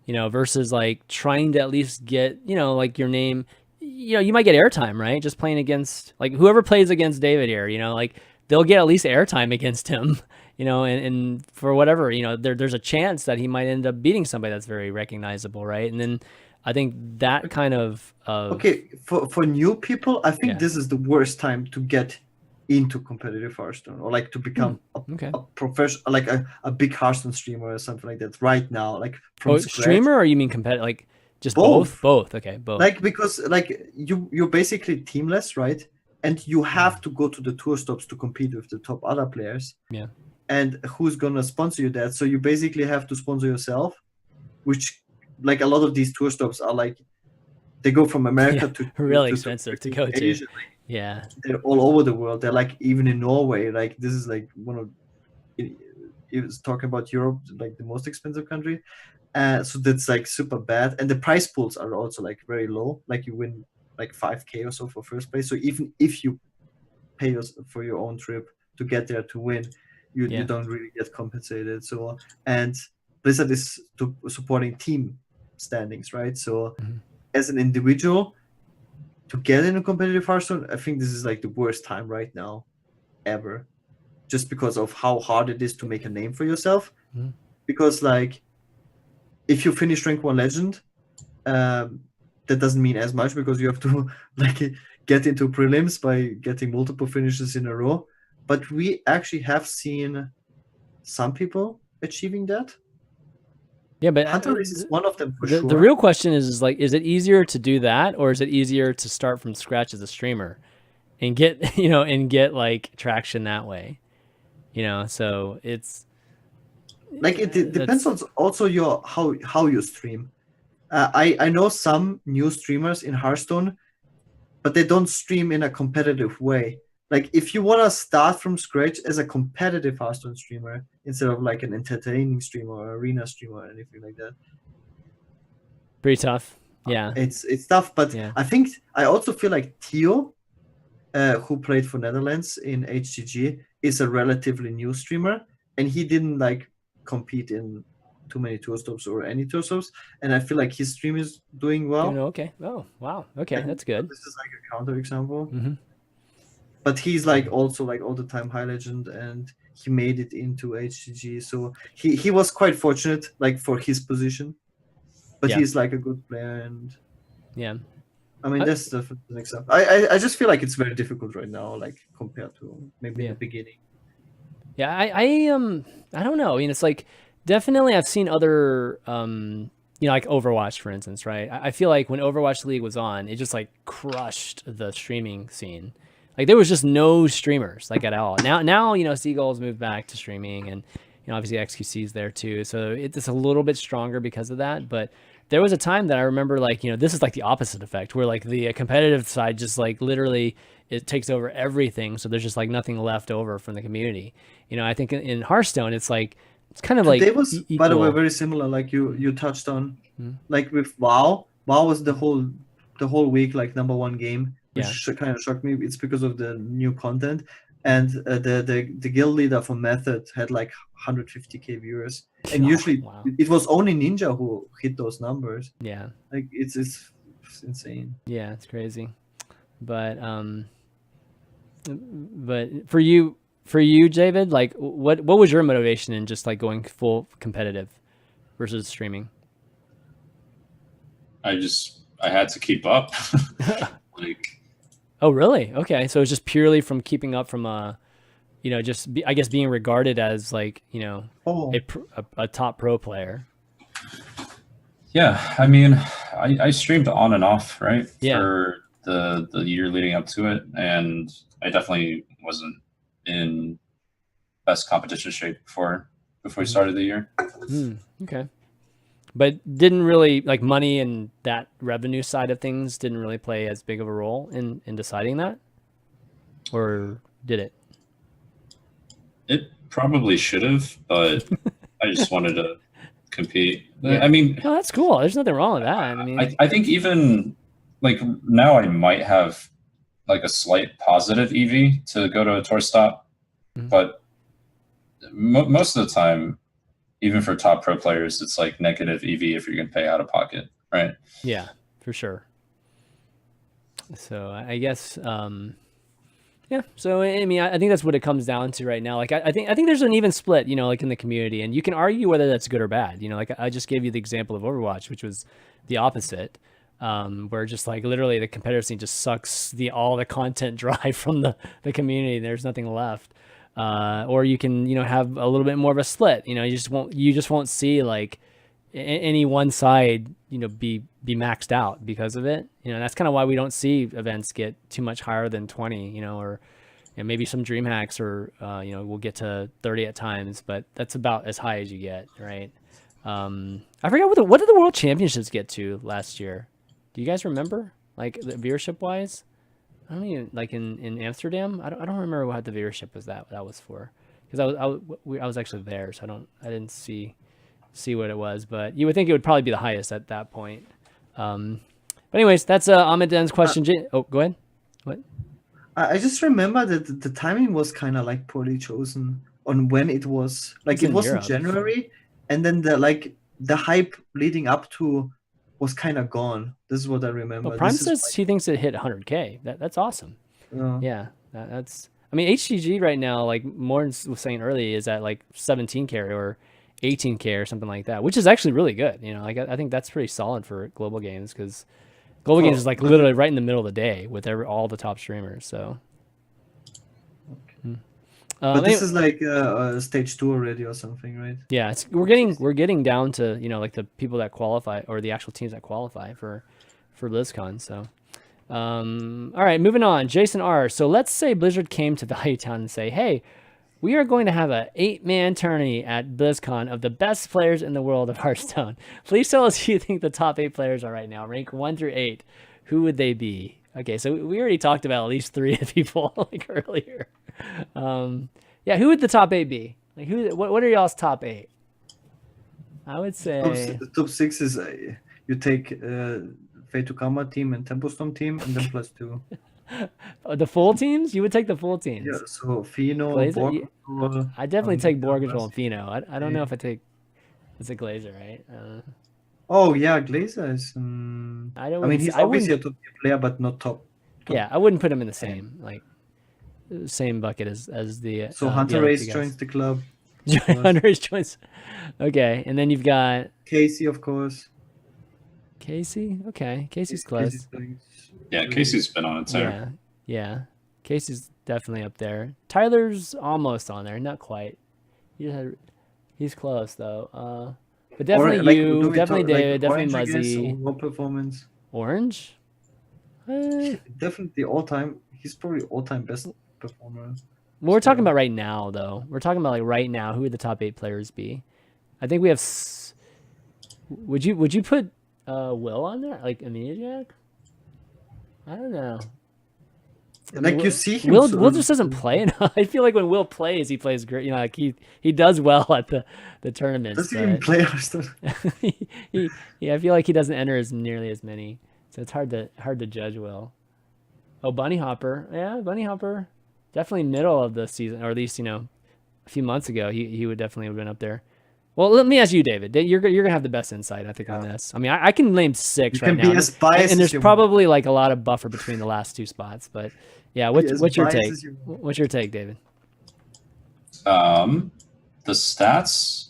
you know, versus like trying to at least get, you know, like your name, you know, you might get airtime, right? Just playing against like whoever plays against David here, you know, like they'll get at least airtime against him, you know, and for whatever, you know, there's a chance that he might end up beating somebody that's very recognizable, right? And then I think that kind of okay, for new people, I think this is the worst time to get into competitive Hearthstone or like to become a professional, like a big Hearthstone streamer or something like that right now, like from scratch. Streamer, or you mean competitive, like just both? Okay, both. Like, because like you're basically teamless, right? And you have to go to the tour stops to compete with the top other players. Yeah. And who's gonna sponsor you that? So you basically have to sponsor yourself, which like a lot of these tour stops are like, they go from America to really expensive to go to. Asia. Yeah, they're all over the world. They're like even in Norway. Like this is like one of, it was talking about Europe, like the most expensive country. So that's like super bad. And the prize pools are also like very low. Like you win like 5K or so for first place. So even if you pay for your own trip to get there to win, you don't really get compensated. So, and Blizzard is supporting team standings, right? So as an individual, to get into competitive Hearthstone, I think this is like the worst time right now ever, just because of how hard it is to make a name for yourself. Because like if you finish rank 1 legend, that doesn't mean as much because you have to like get into prelims by getting multiple finishes in a row. But we actually have seen some people achieving that. Yeah, but Hunter is one of them for sure. The real question is like, is it easier to do that, or is it easier to start from scratch as a streamer and get, you know, and get like traction that way? You know, so it's like it depends on also your how you stream. I know some new streamers in Hearthstone, but they don't stream in a competitive way. Like if you want to start from scratch as a competitive Hearthstone streamer instead of like an entertaining streamer or arena streamer or anything like that, pretty tough. Yeah, it's tough. But I also feel like Theo, who played for Netherlands in HCG, is a relatively new streamer, and he didn't like compete in too many tour stops or any tour stops, and I feel like his stream is doing well. Okay. Oh wow. Okay, that's good. This is like a counter example. But he's like also like all the time high legend, and he made it into HCG, so he was quite fortunate like for his position. But he's like a good player, and I mean that's the next stuff. I just feel like it's very difficult right now, like compared to maybe in the beginning. Yeah, I don't know. I mean, it's like definitely I've seen other you know, like Overwatch, for instance, right? I feel like when Overwatch League was on, it just like crushed the streaming scene. Like there was just no streamers like at all. Now you know, Seagull's moved back to streaming, and you know obviously XQC's there too, so it's a little bit stronger because of that. But there was a time that I remember, like, you know, this is like the opposite effect, where like the competitive side just like literally it takes over everything, so there's just like nothing left over from the community. You know, I think in Hearthstone it's like it's kind of like it was by the way very similar, like you touched on, like with WoW was the whole week like #1 game, which kind of shocked me. It's because of the new content, and the guild leader for Method had like 150k viewers, and usually it was only Ninja who hit those numbers. Yeah, like it's It's insane. Yeah, it's crazy. But for you, David, like what was your motivation in just like going full competitive versus streaming? I had to keep up. Like, oh, really? Okay, so it's just purely from keeping up from I guess being regarded as like a top pro player. Yeah, I mean, I streamed on and off, right? Yeah. For the year leading up to it, and I definitely wasn't in best competition shape before we started the year. Okay. But didn't really like money and that revenue side of things didn't really play as big of a role in deciding that, or did it? It probably should have, but I just wanted to compete. Yeah. I mean, no, that's cool. There's nothing wrong with that. I mean, I think even like now I might have like a slight positive EV to go to a tour stop, but most of the time, even for top pro players, it's like negative EV if you're going to pay out of pocket, right? Yeah, for sure. So I guess, yeah. So I mean, I think that's what it comes down to right now. Like I think there's an even split, like in the community, and you can argue whether that's good or bad. Like I just gave you the example of Overwatch, which was the opposite, where just like literally the competitive scene just sucks all the content dry from the community. There's nothing left. Or you can, have a little bit more of a split. You just won't see like any one side, be maxed out because of it. That's kind of why we don't see events get too much higher than 20. Or maybe some DreamHacks or we'll get to 30 at times, but that's about as high as you get, right? I forgot what did the World Championships get to last year? Do you guys remember, like the viewership wise? I don't even like in Amsterdam. I don't remember what the viewership was that was for, because I was actually there, so I didn't see what it was, but you would think it would probably be the highest at that point. But anyways, that's Ahmed Den's question. Oh, go ahead. What? I just remember that the timing was kind of like poorly chosen on when it was. Like it was in January, and then the hype leading up to was kind of gone. This is what I remember. Well, Prime says he thinks it hit 100K. That's awesome. Yeah, that's. I mean, HCG right now, like Morton was saying earlier, is at like 17K or 18K or something like that, which is actually really good. Like I think that's pretty solid for global games, because global games is like literally right in the middle of the day with all the top streamers. So. But this is like stage 2 already or something, right? Yeah, we're getting down to like the people that qualify, or the actual teams that qualify for BlizzCon. So, all right, moving on. Jason R. So let's say Blizzard came to Value Town and say, hey, we are going to have an 8-man tourney at BlizzCon of the best players in the world of Hearthstone. Please tell us who you think the top 8 players are right now. Rank 1 through 8. Who would they be? Okay, so we already talked about at least 3 people like earlier. Yeah, who would the top 8 be? Like what are y'all's top 8? I would say the top 6 is you take Fate to Karma team and Tempo Storm team, and then +2. The full teams? You would take the full teams? Yeah, so Fino, Borg Control. I definitely take Borg Control and Fino. I don't know if I take. It's a Glazer, right? Oh yeah, Glazer is. I mean, he's obviously a top player, but not top. Yeah, I wouldn't put him in the same bucket as the. So Hunter Race joins the club. Hunter Race joins. Okay, and then you've got Casey, of course. Casey, okay, Casey's close. Yeah, Casey's been on it too. Yeah, Casey's definitely up there. Tyler's almost on there, not quite. He's close though. But definitely definitely David, definitely Muzzy. What performance? Orange? Definitely all-time. He's probably all-time best performer. Well, we're talking about right now, though. We're talking about like right now. Who would the top 8 players be? I think we have. Would you put Will on there, like Amnesiac? I don't know. Like you see him. Will just doesn't play enough. I feel like when Will plays, he plays great. Like he does well at the tournaments. Does he even play Hearthstone? I feel like he doesn't enter nearly as many, so it's hard to judge Will. Oh, Bunny Hopper, yeah, Bunny Hopper, definitely middle of the season, or at least a few months ago, he would definitely have been up there. Well, let me ask you, David. You're gonna have the best insight, I think, on this. I mean, I can name 6 right now, and there's probably like a lot of buffer between the last 2 spots. But yeah, what's your take? What's your take, David? The stats,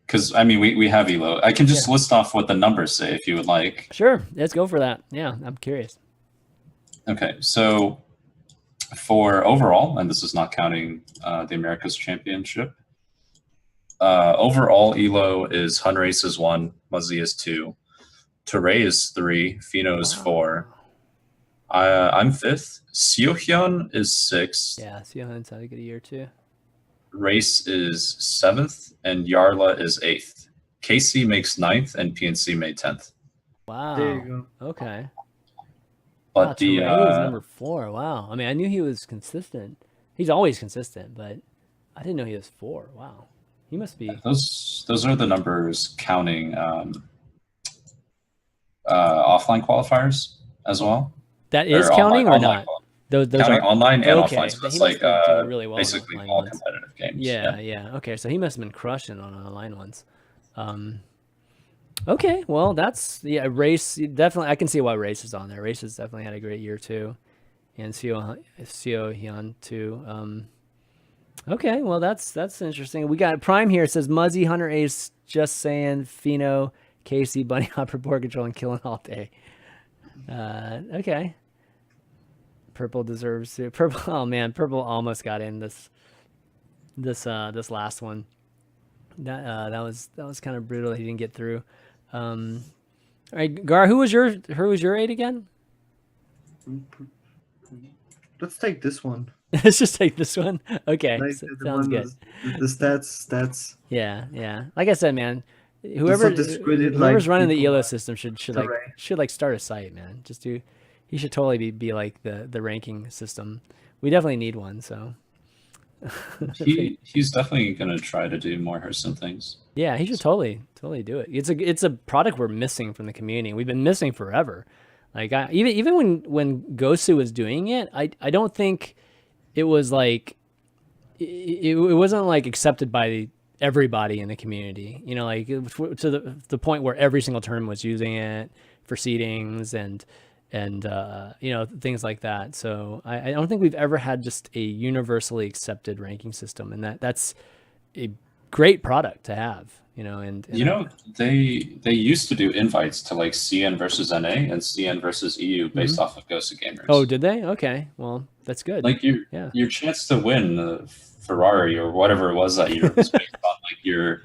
because I mean, we have Elo. I can just list off what the numbers say if you would like. Sure, let's go for that. Yeah, I'm curious. Okay, so for overall, and this is not counting the Americas Championship. Overall, Elo is Hunrace is 1, Muzzy is 2, Teray is 3, Fino is 4. I'm 5th. Seohyun is 6th. Yeah, Seohyun's had a good year too. Race is 7th, and Yarla is 8th. KC makes 9th, and PNC made 10th. Wow. There you go. Okay. But wow, the Teray was number 4. Wow. I mean, I knew he was consistent. He's always consistent, but I didn't know he was 4. Wow. He must be. Those are the numbers counting offline qualifiers as well. That is counting or not? Those counting are online and offline. So it's like really well basically all competitive games. Yeah. Okay, so he must have been crushing on online ones. Okay, well that's Race definitely. I can see why Race is on there. Race has definitely had a great year too, and Seohyun too. Okay, well that's interesting. We got Prime here. It says Muzzy, Hunter Ace, Justsaiyan, Fino, Casey, Bunny Hopper, Board Control, and Killing all day. Okay. Purple deserves to. Purple. Oh man, Purple almost got in this last one. That was kind of brutal. He didn't get through. All right, Gar, who was your 8 again? Let's take this one. Let's just take this one. Okay, like sounds good. The stats. Yeah. Like I said, man, whoever's running the ELO system should start a site, man. He should totally be like the ranking system. We definitely need one. So he's definitely gonna try to do more Hearthstone things. Yeah, he should totally do it. It's a product we're missing from the community. We've been missing forever. Like even when Gosu was doing it, I don't think it was like it wasn't like accepted by everybody in the community. You know, like to the point where every single tournament was using it for seedings and things like that. So I don't think we've ever had just a universally accepted ranking system, and that's a great product to have. They used to do invites to like CN versus NA and CN versus EU based off of Ghost of Gamers. Oh, did they? Okay, well that's good. Like your chance to win Ferrari or whatever it was that year was based on like your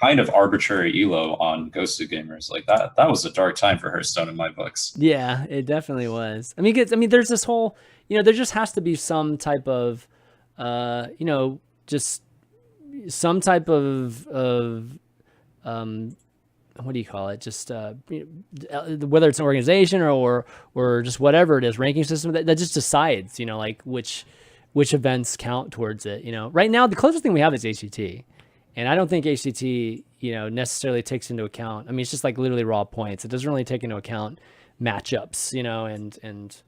kind of arbitrary elo on Ghost of Gamers. Like that was a dark time for Hearthstone in my books. Yeah, it definitely was. I mean, there's this whole, there just has to be some type of, just some type of what do you call it? Just whether it's an organization or just whatever it is, ranking system that just decides, like which events count towards it. Right now the closest thing we have is HCT, and I don't think HCT necessarily takes into account. I mean, it's just like literally raw points. It doesn't really take into account matchups, and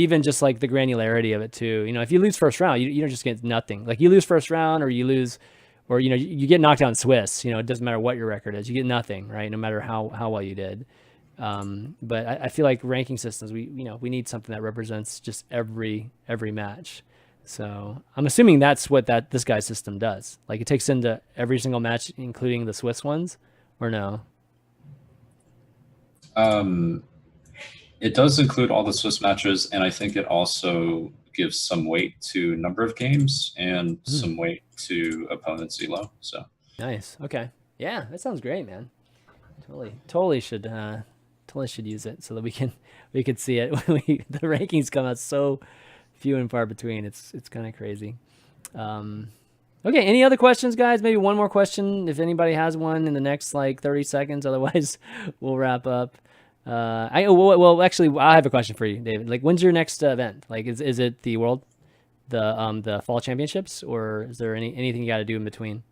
even just like the granularity of it too. If you lose first round, you don't just get nothing. Like you lose first round, or you lose, or you get knocked out in Swiss. It doesn't matter what your record is, you get nothing, right? No matter how well you did. But I feel like ranking systems, we need something that represents just every match. So I'm assuming that's what this guy's system does. Like it takes into every single match, including the Swiss ones, or no? It does include all the Swiss matches, and I think it also gives some weight to number of games and some weight to opponents' elo. So nice. Okay. Yeah, that sounds great, man. Totally should use it so that we could see it. The rankings come out so few and far between. It's kind of crazy. Okay. Any other questions, guys? Maybe one more question if anybody has one in the next like 30 seconds. Otherwise, we'll wrap up. Actually, I have a question for you, David. Like, when's your next event? Like, is it the Fall Championships, or is there anything you got to do in between?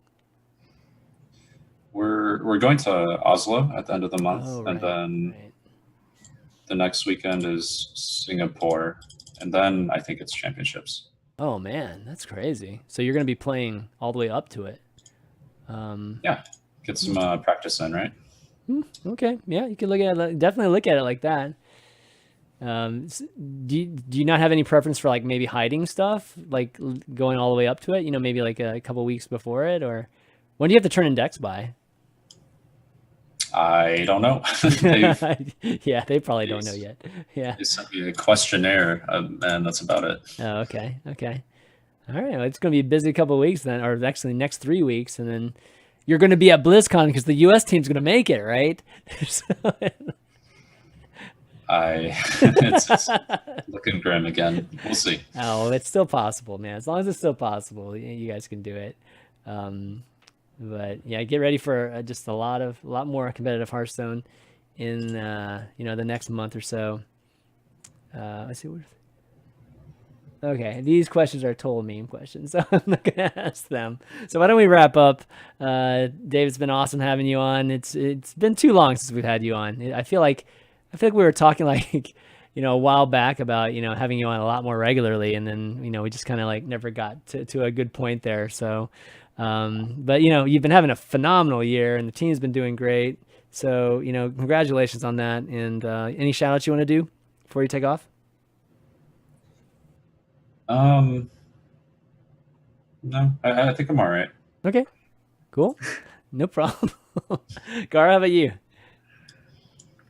We're going to Oslo at the end of the month, and then the next weekend is Singapore, and then I think it's championships. Oh man, that's crazy. So you're going to be playing all the way up to it. Yeah, get some practice in, right? Okay, yeah, you can look at it, definitely look at it like that. Do you not have any preference for like maybe hiding stuff, like going all the way up to it? You know, maybe like a couple weeks before it, or when do you have to turn in decks by? I don't know. Yeah, they probably don't know yet. Yeah, they sent me a questionnaire, and that's about it. Oh, okay. All right, well, it's going to be a busy couple of weeks then, or actually next 3 weeks, and then you're going to be at BlizzCon because the U.S. team's going to make it, right? It's looking grim again. We'll see. Oh, it's still possible, man. As long as it's still possible, you guys can do it. But yeah, get ready for just a lot more competitive Hearthstone in the next month or so. Let's see. Okay, these questions are total meme questions, so I'm not gonna ask them. So why don't we wrap up? Dave, it's been awesome having you on. It's been too long since we've had you on. I feel like we were talking like a while back about having you on a lot more regularly, and then we just kind of like never got to a good point there. So. But you've been having a phenomenal year and the team's been doing great. So, congratulations on that. And, any shout outs you want to do before you take off? No, I think I'm all right. Okay, cool. No problem. Gaara, how about you?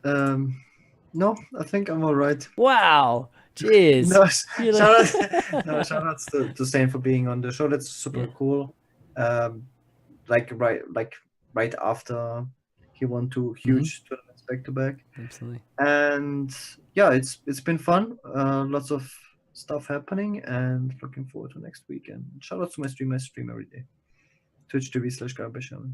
No, I think I'm all right. Wow. Jeez. Shout outs to Justsaiyan for being on the show. That's super cool. Right after he won 2 huge tournaments back to back. Absolutely. And yeah, it's been fun. Lots of stuff happening, and looking forward to next week. And shout out to my stream. I stream every day. Twitch.tv/Gaara.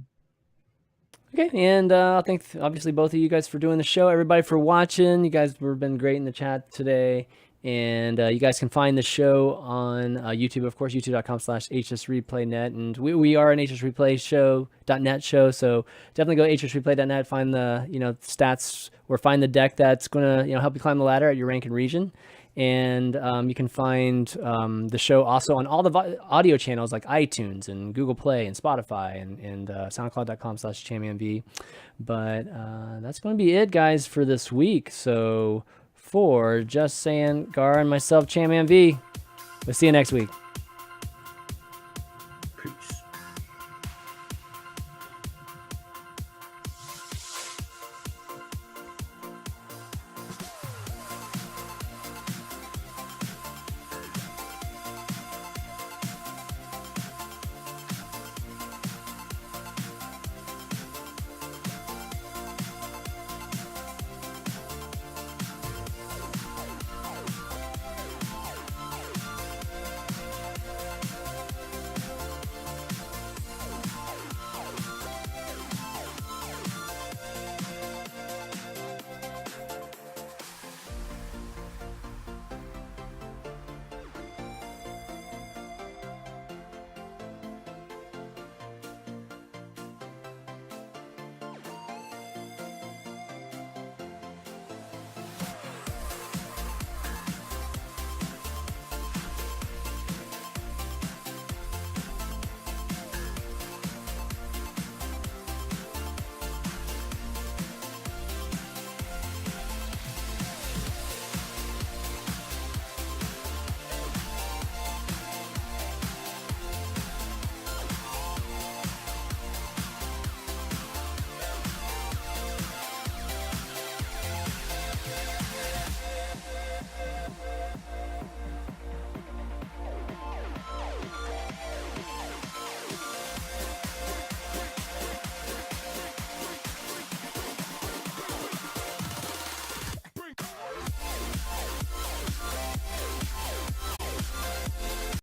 Okay, and I thank obviously both of you guys for doing the show. Everybody for watching. You guys have been great in the chat today. And you guys can find the show on YouTube, of course, youtube.com/HSReplay.net. And we are an HSReplay.net show, so definitely go to HSReplay.net, find the stats, or find the deck that's going to help you climb the ladder at your rank and region. And you can find the show also on all the audio channels like iTunes and Google Play and Spotify and SoundCloud.com/ChanmanV. But that's going to be it, guys, for this week. So for Justsaiyan, Gaara, and myself, ChanmanV, we'll see you next week.